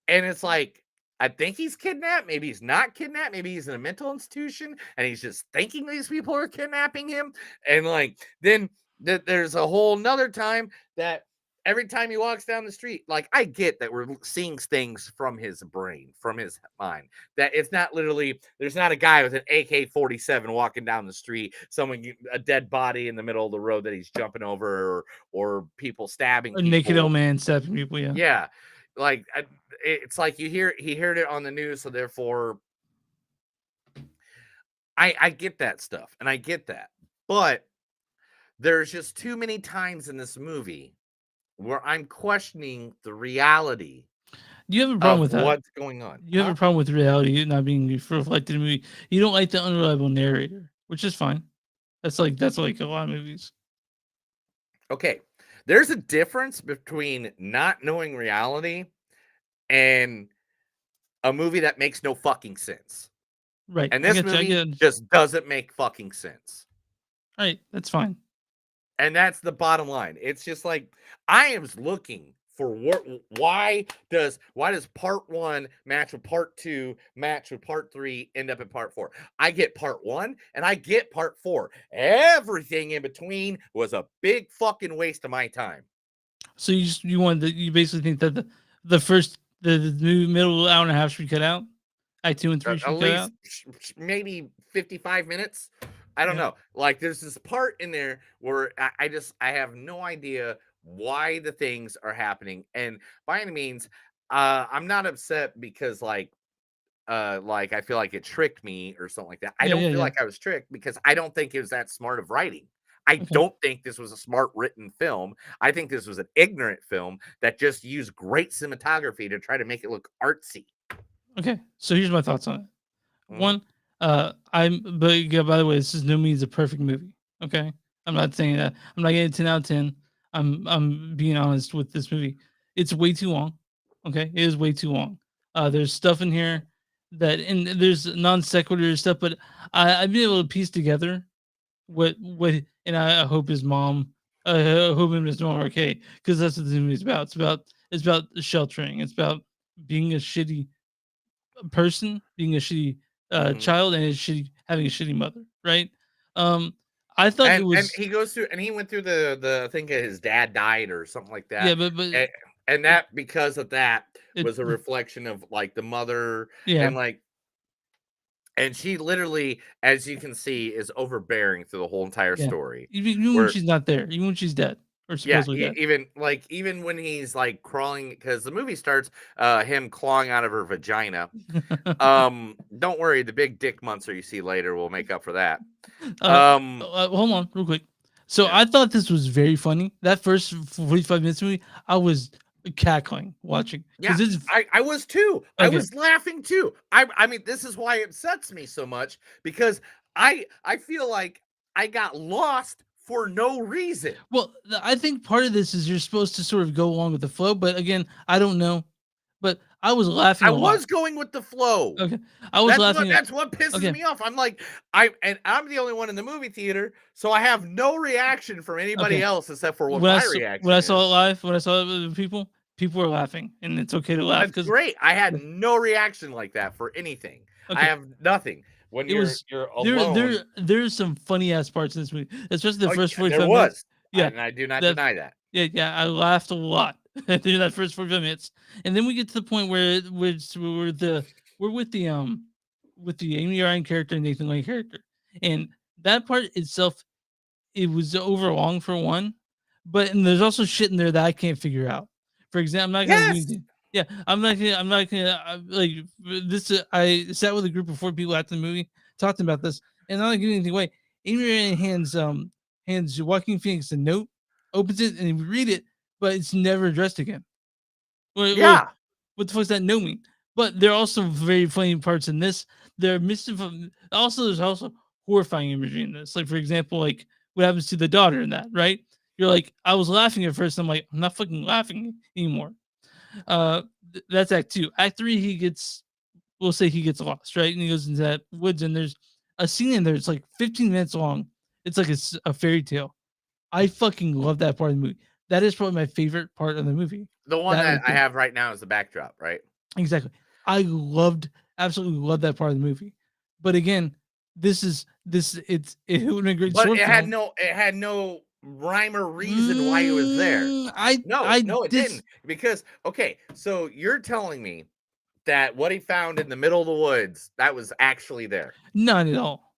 and it's like, I think he's kidnapped. Maybe he's not kidnapped. Maybe he's in a mental institution, and he's just thinking these people are kidnapping him. And like, then there's a whole nother time that every time he walks down the street, like, I get that we're seeing things from his brain, from his mind, that it's not literally, there's not a guy with an AK-47 walking down the street, a dead body in the middle of the road that he's jumping over, or people stabbing A people. naked old man stabbing people. Yeah. Yeah. Like, it's like he heard it on the news, so therefore I get that stuff, and I get that. But there's just too many times in this movie where I'm questioning the reality You have a problem with that. what's going on. You have a problem with reality not being reflected in the movie. You don't like the unreliable narrator, which is fine. That's like a lot of movies. Okay. There's a difference between not knowing reality and a movie that makes no fucking sense. Right. And this movie just doesn't make fucking sense. Right. That's fine. And that's the bottom line. It's just like, I am looking for why does part 1 match with part 2 match with part 3 end up in part 4? I get part 1 and I get part 4. Everything in between was a big fucking waste of my time. So you basically think that the middle hour and a half should be cut out? Act 2 and 3 should At be cut out? least maybe 55 minutes. I don't know. Like, there's this part in there where I have no idea why the things are happening. And by any means, I'm not upset because like I feel like it tricked me or something like that. I don't feel like I was tricked because I don't think it was that smart of writing. I don't think this was a smart written film. I think this was an ignorant film that just used great cinematography to try to make it look artsy. Okay, so here's my thoughts on it. One, but yeah, by the way, this is no means a perfect movie. Okay, I'm not saying that. I'm not getting 10 out of 10. I'm being honest with this movie. It's way too long. Okay, it is way too long. There's stuff in here and there's non sequitur stuff, but I've been able to piece together what, and I hope his mom, I hope him and his mom are okay, because that's what the movie's about. It's about sheltering. It's about being a shitty person, being a shitty child, and having a shitty mother, right? I thought it was, and he goes through, and he went through the I think his dad died or something like that. Yeah, but and that, because of that, was a reflection of like the mother, and like, and she literally, as you can see, is overbearing through the whole entire story. Even when she's not there, even when she's dead or supposedly dead. even when he's like crawling, because the movie starts him clawing out of her vagina. Don't worry, the big dick monster you see later will make up for that. Hold on real quick. So I thought this was very funny. That first 45 minutes of the movie, I was cackling watching. Yeah, I was too. I was laughing too. I mean, this is why it upsets me so much, because I feel like I got lost for no reason. Well, I think part of this is you're supposed to sort of go along with the flow, but again, I don't know. But I was laughing I a lot. was going with the flow. Okay, I was laughing. That's what pisses okay. me off. I'm like, I'm the only one in the movie theater, so I have no reaction from anybody Okay. else except for what When I my saw, reaction when I is. saw it live, when I saw it with people were laughing, and it's okay to laugh That's great. I had no reaction like that for anything. I Okay. have nothing. When It was you're alone, there's some funny ass parts in this movie, especially the first 45 there minutes. was. Yeah, And I do not deny that. Yeah, I laughed a lot during that first 45 minutes, and then we get to the point where we're with the Amy Ryan character and Nathan Lane character, and that part itself, it was over long for one, but and there's also shit in there that I can't figure out. For example, I'm not gonna Yes. do yeah, I'm not gonna like this. I sat with a group of 4 people after the movie, talked about this, and I'm not giving anything away. Amy Ryan hands Joaquin Phoenix a note, opens it, and we read it, but it's never addressed again. Yeah. What the fuck does that know mean? But there are also very funny parts in this. There are also there's also horrifying imagery in this. Like for example, like what happens to the daughter in that, right? You're like, I was laughing at first. I'm like, I'm not fucking laughing anymore. That's act 2. Act 3, we'll say he gets lost, right? And he goes into that woods, and there's a scene in there. It's like 15 minutes long. It's like a fairy tale. I fucking love that part of the movie. That is probably my favorite part of the movie. The one that right I there. have right now is the backdrop, right? Exactly. I absolutely loved that part of the movie. But again, it would have been a great But short it film. had no rhyme or reason why it was there. No, it didn't. Because okay, so you're telling me that what he found in the middle of the woods, that was actually there. Not at all.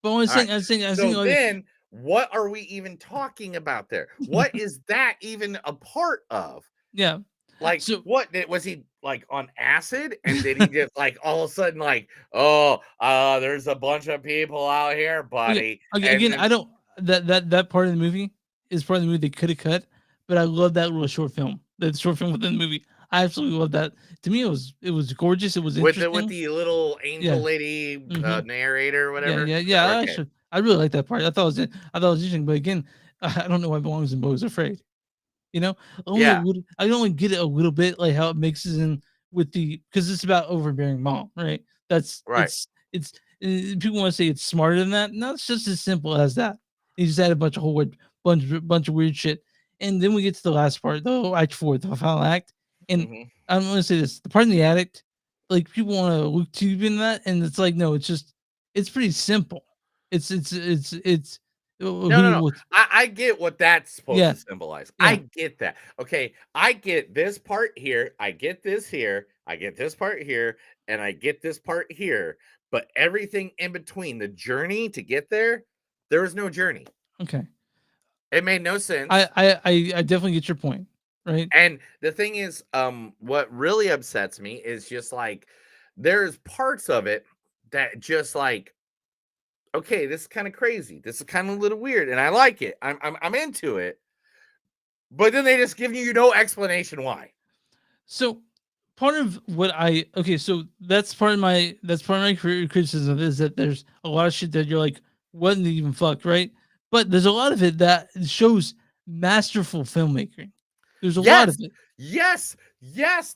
But I was saying, So then what are we even talking about there? What is that even a part of? Yeah. Like, what was he like on acid? And did he just like all of a sudden like, there's a bunch of people out here, buddy. Okay, again, I don't that part of the movie is part of the movie they could have cut, but I love that little short film. That short film within the movie. I absolutely love that. To me, it was gorgeous. It was interesting. With the little angel lady narrator or whatever. Yeah. Okay. I really like that part. I thought it was interesting, but again, I don't know why it belongs in Beau's Afraid. You know, I only get it a little bit, like how it mixes in with because it's about overbearing mom, right? That's right. It's people want to say it's smarter than that. No, it's just as simple as that. You just add a bunch of weird shit, and then we get to the last part, though, act 4, the final act, and I'm gonna say this: the part in the attic, like people want to look too deep in that, and it's like no, it's pretty simple. It's no. I get what that's supposed to symbolize. Yeah. I get that. Okay, I get this part here. I get this here. I get this part here, and I get this part here. But everything in between, the journey to get there, there was no journey. Okay. It made no sense. I definitely get your point, right? And the thing is, what really upsets me is just like there's parts of it that just like, okay, this is kind of crazy. This is kind of a little weird, and I like it. I'm into it. But then they just give you no explanation why. So part of what so that's part of my criticism is that there's a lot of shit that you're like, what in the even fuck, right? But there's a lot of it that shows masterful filmmaking. There's a lot of it. Yes.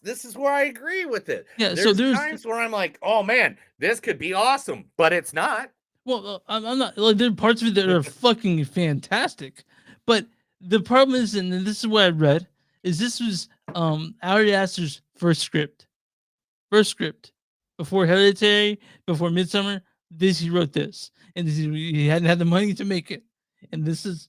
This is where I agree with it. Yeah. There's times where I'm like, oh man, this could be awesome, but it's not. Well, I'm not like there are parts of it that are fucking fantastic, but the problem is, and this is what I read, is this was Ari Aster's first script before Hereditary, before Midsummer. He wrote this, and he hadn't had the money to make it, and this is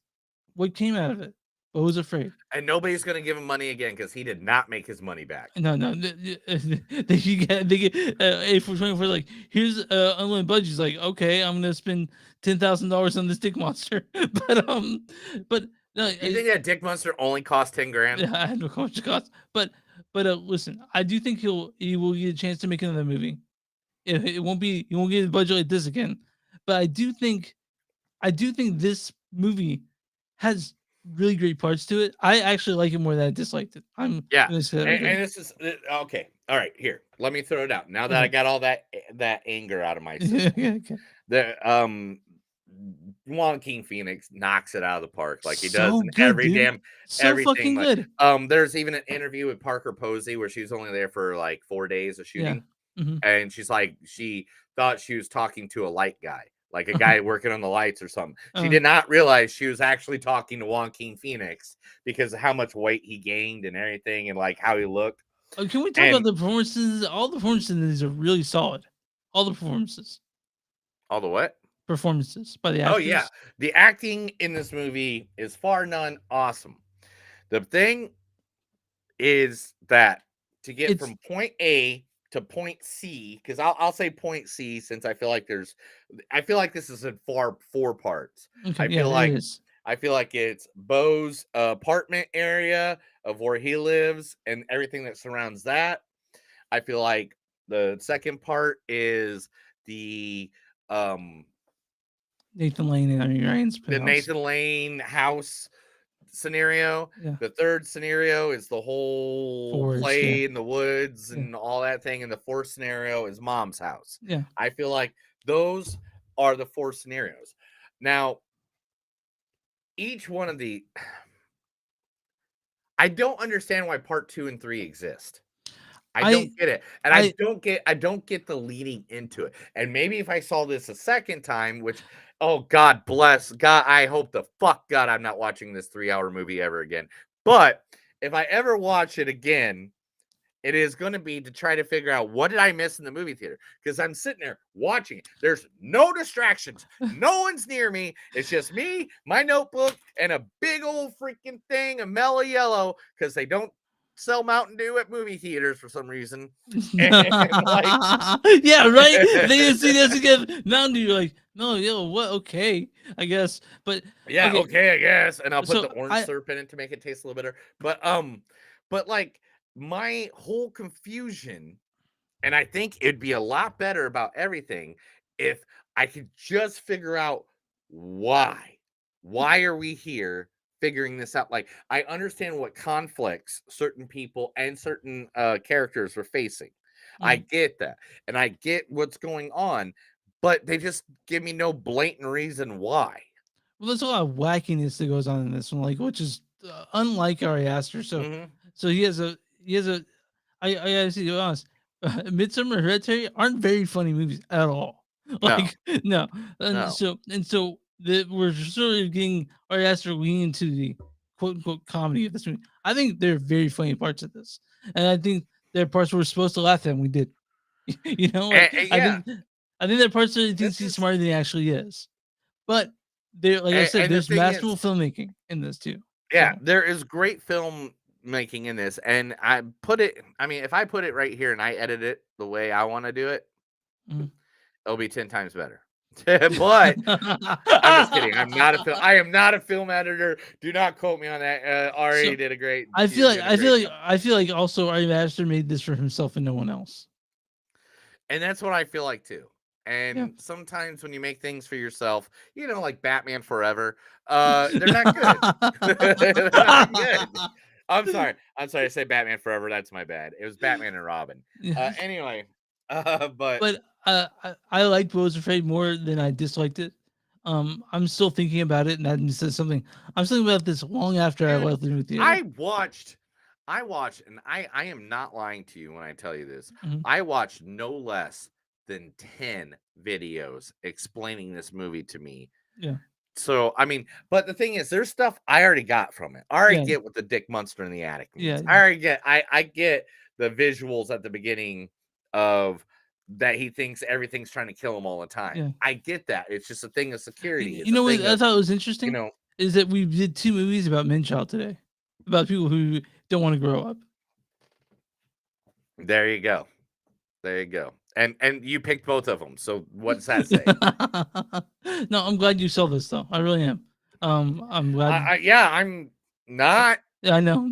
what came out of it. But was afraid, and nobody's gonna give him money again because he did not make his money back. No, they get A24 like here's unlimited budget. He's like, okay, I'm gonna spend $10,000 on this dick monster, but no, you think that dick monster only cost 10 grand? Yeah, I don't know how much it costs, but listen, I do think he will get a chance to make another movie. He won't get a budget like this again, but I do think this movie has really great parts to it. I actually like it more than I disliked it. And this is okay. All right, here. Let me throw it out. Now that I got all that anger out of my system. Okay. Joaquin Phoenix knocks it out of the park like he does So in good, dude. So everything. fucking good. There's even an interview with Parker Posey where she was only there for like 4 days of Yeah. shooting, Mhm. and she's like, she thought she was talking to a light guy, like a guy working on the lights or something. She did not realize she was actually talking to Joaquin Phoenix because of how much weight he gained and everything, and like how he looked. Can we talk about the performances? All the performances in these are really solid. All the performances. All the what? Performances by the Oh actors. yeah, the acting in this movie is far none awesome. The thing is that to get from point A to point C, because I'll say point C since I feel like this is in four parts. Okay, yeah, it is. I feel like it's Beau's apartment area of where he lives and everything that surrounds that. I feel like the second part is the Nathan Lane and Amy Ryan's the house. Nathan Lane house scenario. Yeah. The third scenario is the whole Forest, play yeah. in the woods Yeah. and all that thing. And the fourth scenario is mom's house. Yeah. I feel like those are the four scenarios. Now, each one of the I don't understand why part 2 and 3 exist. I don't get it. And I don't get the leading into it. And maybe if I saw this a second time, which oh God bless God, I hope the fuck God I'm not watching this 3-hour movie ever again. But if I ever watch it again, it is going to be to try to figure out what did I miss in the movie theater? Because I'm sitting there watching it. There's no distractions. No one's near me. It's just me, my notebook, and a big old freaking thing of Mellow Yellow because they don't sell Mountain Dew at movie theaters for some reason. And yeah, right. They see this again. Mountain Dew, you're like, no, yo, what? Okay, I guess. But yeah, okay, I guess. And I'll put So the orange syrup in it to make it taste a little better. But like my whole confusion, and I think it'd be a lot better about everything if I could just figure out why. Why are we here figuring this out? Like, I understand what conflicts certain people and certain characters were facing. I get that. And I get what's going on, but they just give me no blatant reason why. Well, there's a lot of wackiness that goes on in this one, like which is unlike Ari Aster. So he has a I gotta be honest. Midsummer, Hereditary aren't very funny movies at all. Like no, No. So we're sort of getting Ari Aster leaning into the quote unquote comedy of this movie. I think there are very funny parts of this, and I think there are parts we're supposed to laugh at, and we did. You know, like, yeah. I think there are parts where he thinks he's smarter than he actually is, but there, like I said, And the there's thing masterful filmmaking in this too. Yeah, So, there is great film making in this, and if I put it right here and I edit it the way I want to do it, it'll be 10 times better. But I'm just kidding. I am not a film editor. Do not quote me on that. Ari did a great. I feel like also Ari Aster made this for himself and no one else. And that's what I feel like too. And sometimes when you make things for yourself, like Batman Forever, they're not good. They're not good. I'm sorry. I say Batman Forever. That's my bad. It was Batman and Robin. Anyway, but I liked Beau's Afraid more than I disliked it. I'm still thinking about it, and that says something. I'm thinking about this long after I left the movie theater. I watched, and I am not lying to you when I tell you this. I watched no less than 10 videos explaining this movie to me. Yeah. So, but the thing is, there's stuff I already got from it. I already get what the Dick Monster in the attic means. Yeah. I already get, I get the visuals at the beginning of that he thinks everything's trying to kill him all the time. Yeah. I get that. It's just a thing of security. You know what I thought was interesting? Is that we did 2 movies about men child today, about people who don't want to grow up. There you go. There you go. And you picked both of them. So what's that say? No, I'm glad you saw this though. I really am. I'm glad. I'm not. Yeah, I know.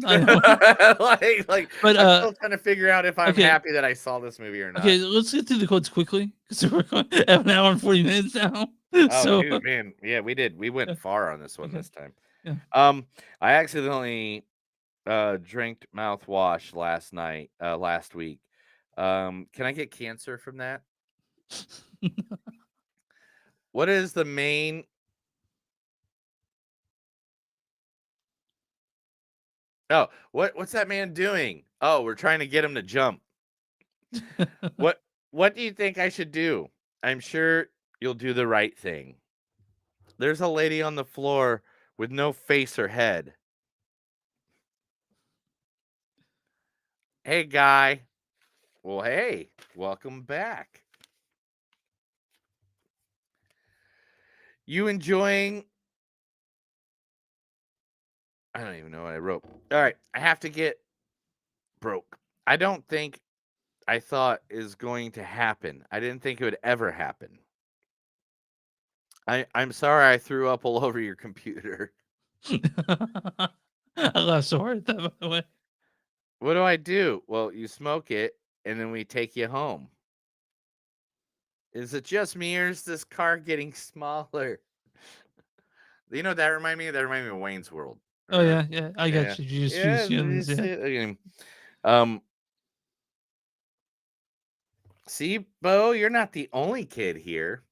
like, but I'm still trying to figure out if I'm happy that I saw this movie or not. Okay, let's get through the quotes quickly because we're going an hour and 40 minutes now. Oh, dude, man, yeah, we did. We went far on this one this time. Yeah. I accidentally drank mouthwash last week. Can I get cancer from that? What is the main Oh, what's that man doing? Oh, we're trying to get him to jump. What do you think I should do? I'm sure you'll do the right thing. There's a lady on the floor with no face or head. Hey, guy. Well, hey, welcome back. You enjoying? I don't even know what I wrote. All right, I have to get broke. I don't think I thought is going to happen. I didn't think it would ever happen. I'm sorry I threw up all over your computer. I laughed so hard at that, by the way. What do I do? Well, you smoke it, and then we take you home. Is it just me, or is this car getting smaller? You know, that remind me of Wayne's World. Oh yeah, I got you. You just See, Beau, you're not the only kid here.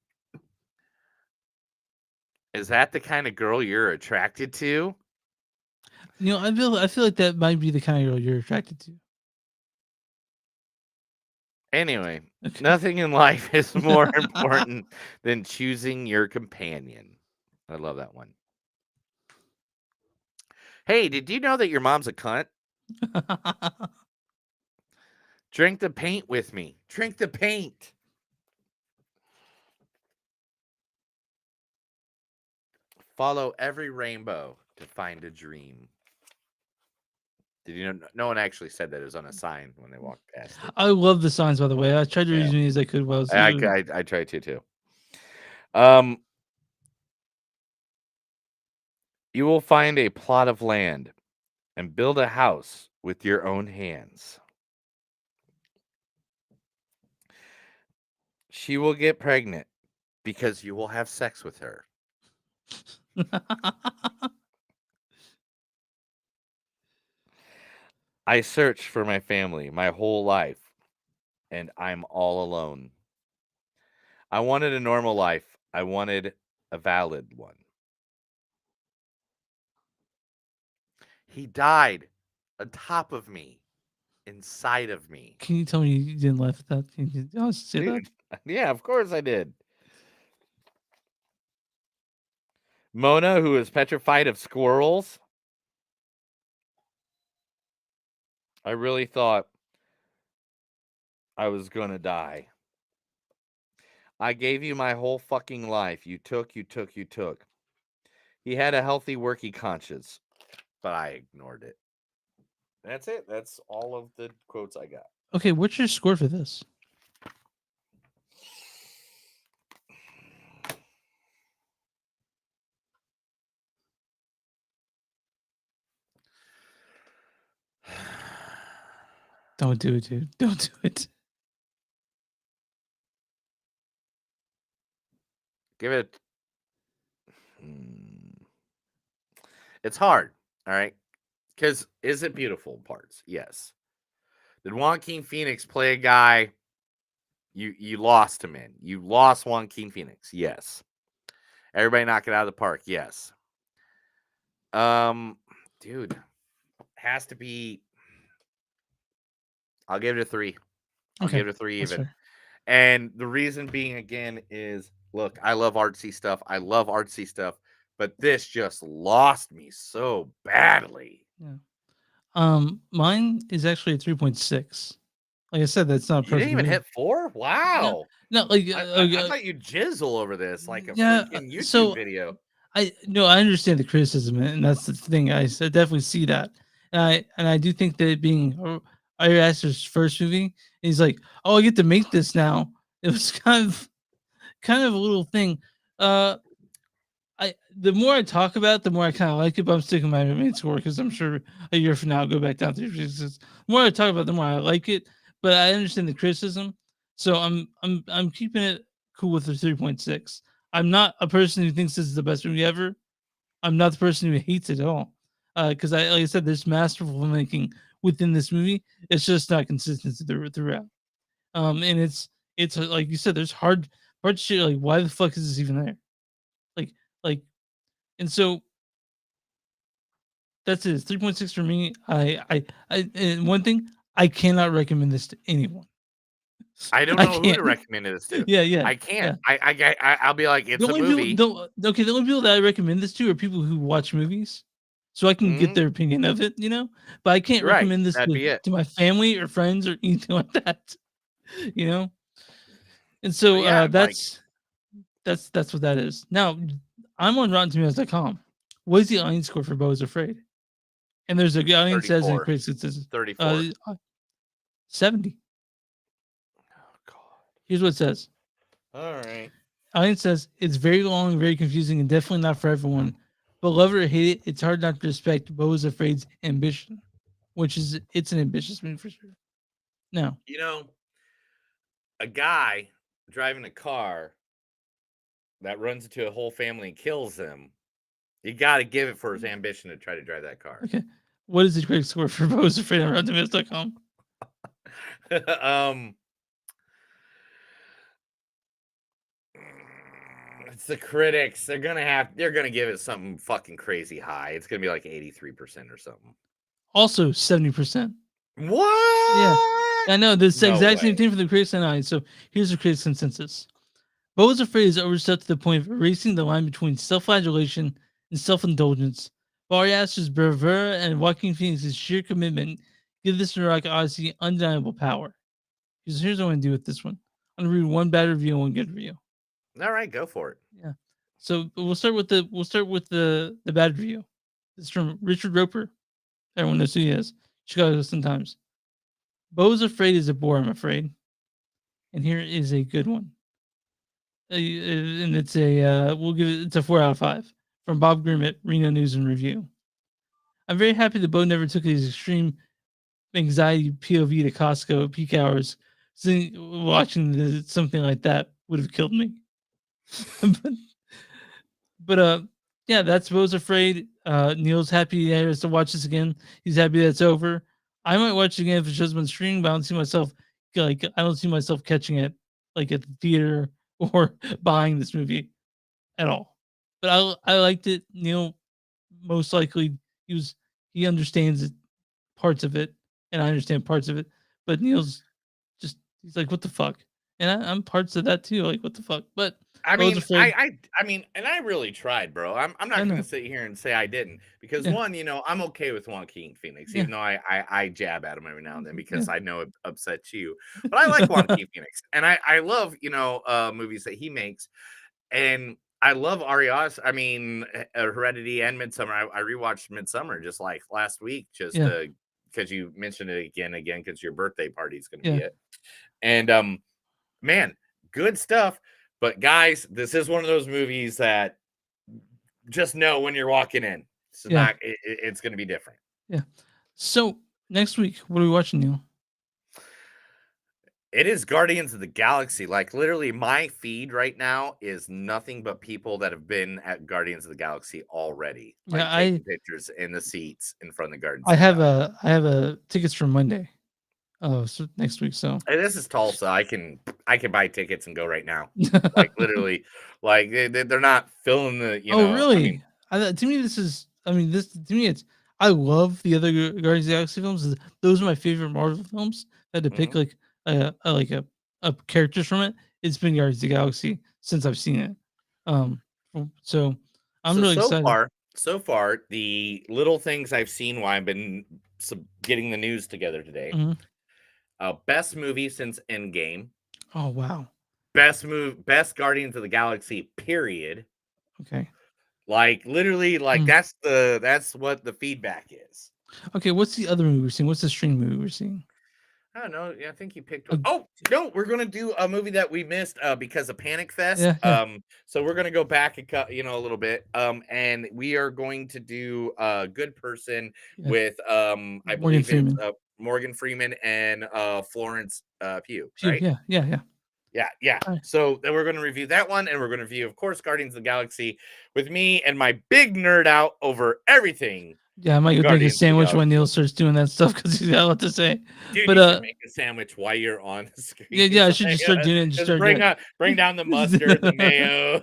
Is that the kind of girl you're attracted to? You know, I feel like that might be the kind of girl you're attracted to. Anyway, nothing in life is more important than choosing your companion. I love that one. Hey, did you know that your mom's a cunt? Drink the paint with me. Drink the paint. Follow every rainbow to find a dream. Did you know? No one actually said that. It was on a sign when they walked past it. I love the signs, by the way. I tried to read as many as I could. Well, I tried to too. You will find a plot of land and build a house with your own hands. She will get pregnant because you will have sex with her. I searched for my family my whole life, and I'm all alone. I wanted a normal life. I wanted a valid one. He died on top of me, inside of me. Can you tell me you didn't laugh at that? Can you honestly say that? Yeah, of course I did. Mona, who is petrified of squirrels. I really thought I was gonna die. I gave you my whole fucking life. You took. He had a healthy working conscience, but I ignored it. That's it. That's all of the quotes I got. Okay, what's your score for this? Don't do it, dude. Don't do it. Give it. It's hard. All right. Because is it beautiful in parts? Yes. Did Joaquin Phoenix play a guy you lost him in? You lost Joaquin Phoenix. Yes. Everybody knock it out of the park. Yes. Dude, has to be. I'll give it a 3. I'll give it a 3 even. And the reason being again is, look, I love artsy stuff. But this just lost me so badly. Yeah. Mine is actually a 3.6. Like I said, that's not You didn't even hit 4? Wow. No, like I thought you'd jizzle over this like a freaking YouTube video. I understand the criticism, and that's the thing. I definitely see that, and I do think that it being Ari Aster's first movie, he's like, oh, I get to make this now. It was kind of a little thing. The more I talk about it, the more I kind of like it. But I'm sticking my main score because I'm sure a year from now I'll go back down to 3.6. The more I talk about it, the more I like it. But I understand the criticism, so I'm keeping it cool with the 3.6. I'm not a person who thinks this is the best movie ever. I'm not the person who hates it at all. Because like I said, there's masterful filmmaking within this movie. It's just not consistent throughout. And it's like you said, there's hard shit. Like, why the fuck is this even there? Like, and so that's it. It's 3.6 for me. And one thing, I cannot recommend this to anyone. I don't I know who to can't. recommend this to. Yeah. I can't. I'll be like, it's The a only people, movie. the only people that I recommend this to are people who watch movies, so I can get Mhm. their opinion of it, you know. But I can't Right. recommend this That'd be it. to my family or friends or anything like that, you know. And So so yeah, like that's what that is. Now, I'm on RottenTomatoes.com. What is the audience score for Beau is Afraid? And there's a audience says and 34. critics it says 34. 70. Oh God. Here's what it says. All right. Audience says it's very long, very confusing, and definitely not for everyone. But love it or hate it, it's hard not to respect Beau is Afraid's ambition, which is it's an ambitious movie for sure. Now, You know, a guy driving a car that runs into a whole family and kills them. You got to give it for his ambition to try to drive that car. okay, what is the critic score for Beau is Afraid on RottenTomatoes.com? It's the critics. They're gonna give it something fucking crazy high. It's gonna be like 83% or something. Also 70%. What? Yeah, I know this No exact same way. thing for the critics and audience. So here's the critics' consensus. Beau is Afraid is overstepped to the point of erasing the line between self-flagellation and self-indulgence. Ari Aster's bravura and Joaquin Phoenix's sheer commitment give this neurotic odyssey undeniable power. Here's what I'm gonna do with this one. I'm gonna read one bad review and one good review. All right, go for it. Yeah. So we'll start with the bad review. It's from Richard Roper. Everyone knows who he is. Chicago Sun-Times. Beau is Afraid is a bore, I'm afraid. And here is a good one. And it's we'll give it, it's a 4 out of 5 from Bob Grimm at Reno News and Review. I'm very happy that Beau never took his extreme anxiety POV to Costco at peak hours. Watching something like that would have killed me. but yeah, that's Beau's Afraid. Neil's happy he has to watch this again. He's happy that it's over. I might watch it again if it's just been streaming, but I don't see myself catching it like at the theater or buying this movie at all. But I liked it. Neil most likely he understands it, parts of it, and I understand parts of it. But Neil's he's like, what the fuck? And I'm parts of that too. Like, what the fuck? But I Beau's mean, Afraid. I mean, and I really tried, bro. I'm I not know. gonna sit here and say I didn't because Yeah. one, I'm okay with Joaquin Phoenix, Yeah. even though I jab at him every now and then because Yeah. I know it upsets you. But I like Joaquin Phoenix, and I love movies that he makes, and I love Arias. I mean, Heredity and Midsummer. I rewatched Midsummer just like last week, just Yeah. because you mentioned it again because your birthday party is gonna Yeah. be it, and man, good stuff. But guys, this is one of those movies that just know when you're walking in. It's Yeah. not. It's going to be different. Yeah. So next week, what are we watching, Neil? It is Guardians of the Galaxy. Like literally, my feed right now is nothing but people that have been at Guardians of the Galaxy already. Like Yeah, taking pictures in the seats in front of the Guardians. I have a tickets for Monday. Oh, so next week. So Hey, this is Tulsa. I can buy tickets and go right now. Like literally, like they're not filling the. Oh, really? I mean, To me, this is. I mean, this to me, it's. I love the other Guardians of the Galaxy films. Those are my favorite Marvel films. If I had to pick like a characters from it. It's been Guardians of the Galaxy since I've seen it. So I'm really excited. So far, the little things I've seen while I've been getting the news together today. Mhm. Best movie since Endgame. Oh wow. Best Guardians of the Galaxy. Period. Okay. Like literally, like that's what the feedback is. Okay, what's the other movie we're seeing? What's the string movie we're seeing? I don't know. Yeah, I think you picked one. Oh no, we're gonna do a movie that we missed because of Panic Fest. Yeah. So we're gonna go back and cut, a little bit. And we are going to do a Good Person with I believe Freeman. it's Morgan Freeman and Florence Pugh. Pugh, Right? Yeah. Yeah. So then we're going to review that one, and we're going to review, of course, Guardians of the Galaxy with me and my big nerd out over everything. Yeah, I might go make a sandwich when Neil starts doing that stuff because he's got a lot to say. Dude, but you should make a sandwich while you're on the screen. Yeah, I should just start doing it. And just bring down the mustard, the mayo,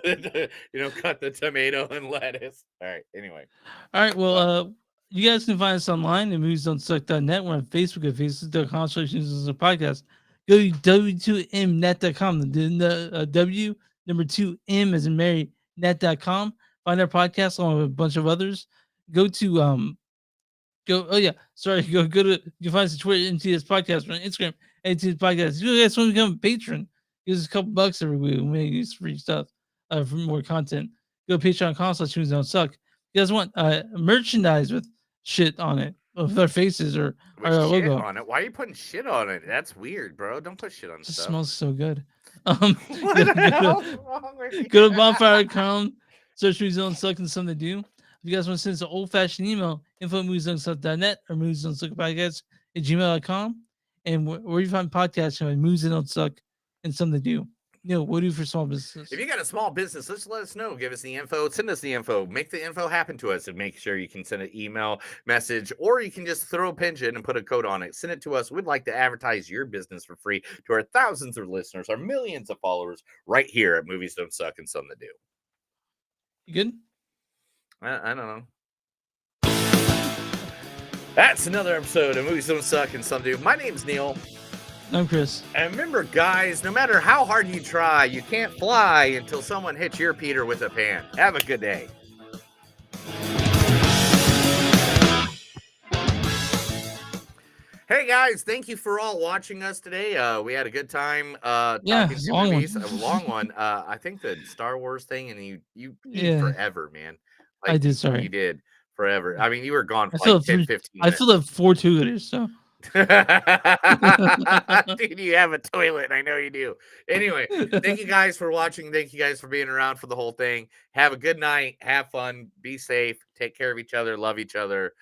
cut the tomato and lettuce. All right. Anyway. All right. Well, You guys can find us online at moviesdon'tsuck.net. We're on Facebook at facebook.com/podcast. Go to w2mnet.com. The W number 2M as in Mary net.com. Find our podcast along with a bunch of others. Go to go to you can find us on Twitter MTS Podcast, on Instagram MTS Podcast. If you guys want to become a patron, give us a couple bucks every week. We make use free stuff for more content. Go to patreon.com/moviesdon'tsuck. You guys want merchandise with shit on it with our faces or With our shit logo? on it? Why are you putting shit on it? That's weird, bro. Don't put shit on It just stuff. smells so good. What the hell's wrong with you? Go to bonfire.com, search Movies Don't Suck and Something to Do. If you guys want to send us an old fashioned email, info@moviesdon'tsuck.net or moviesdon'tsuckpodcast@gmail.com. And where you find podcasts, Movies That Don't Suck and Something to Do. What do you do for small businesses? If you got a small business, just let us know. Give us the info. Send us the info. Make the info happen to us, and make sure you can send an email, message, or you can just throw a pigeon and put a code on it. Send it to us. We'd like to advertise your business for free to our thousands of listeners, our millions of followers, right here at Movies Don't Suck and Something to Do. You good? I don't know. That's another episode of Movies Don't Suck and Something to Do. My name's Neil. I'm Chris. And remember, guys, no matter how hard you try, you can't fly until someone hits your Peter with a pan. Have a good day. Hey guys, thank you for all watching us today. We had a good time talking to long movies. one. A long one. I think the Star Wars thing, and you Yeah. forever, man. I did, sorry. You did forever. I mean, you were gone for I feel like 10, 15 I minutes. filled up 4 2-liters, so. Dude, you have a toilet. I know you do. Anyway, thank you guys for watching. Thank you guys for being around for the whole thing. Have a good night. Have fun. Be safe. Take care of each other. Love each other.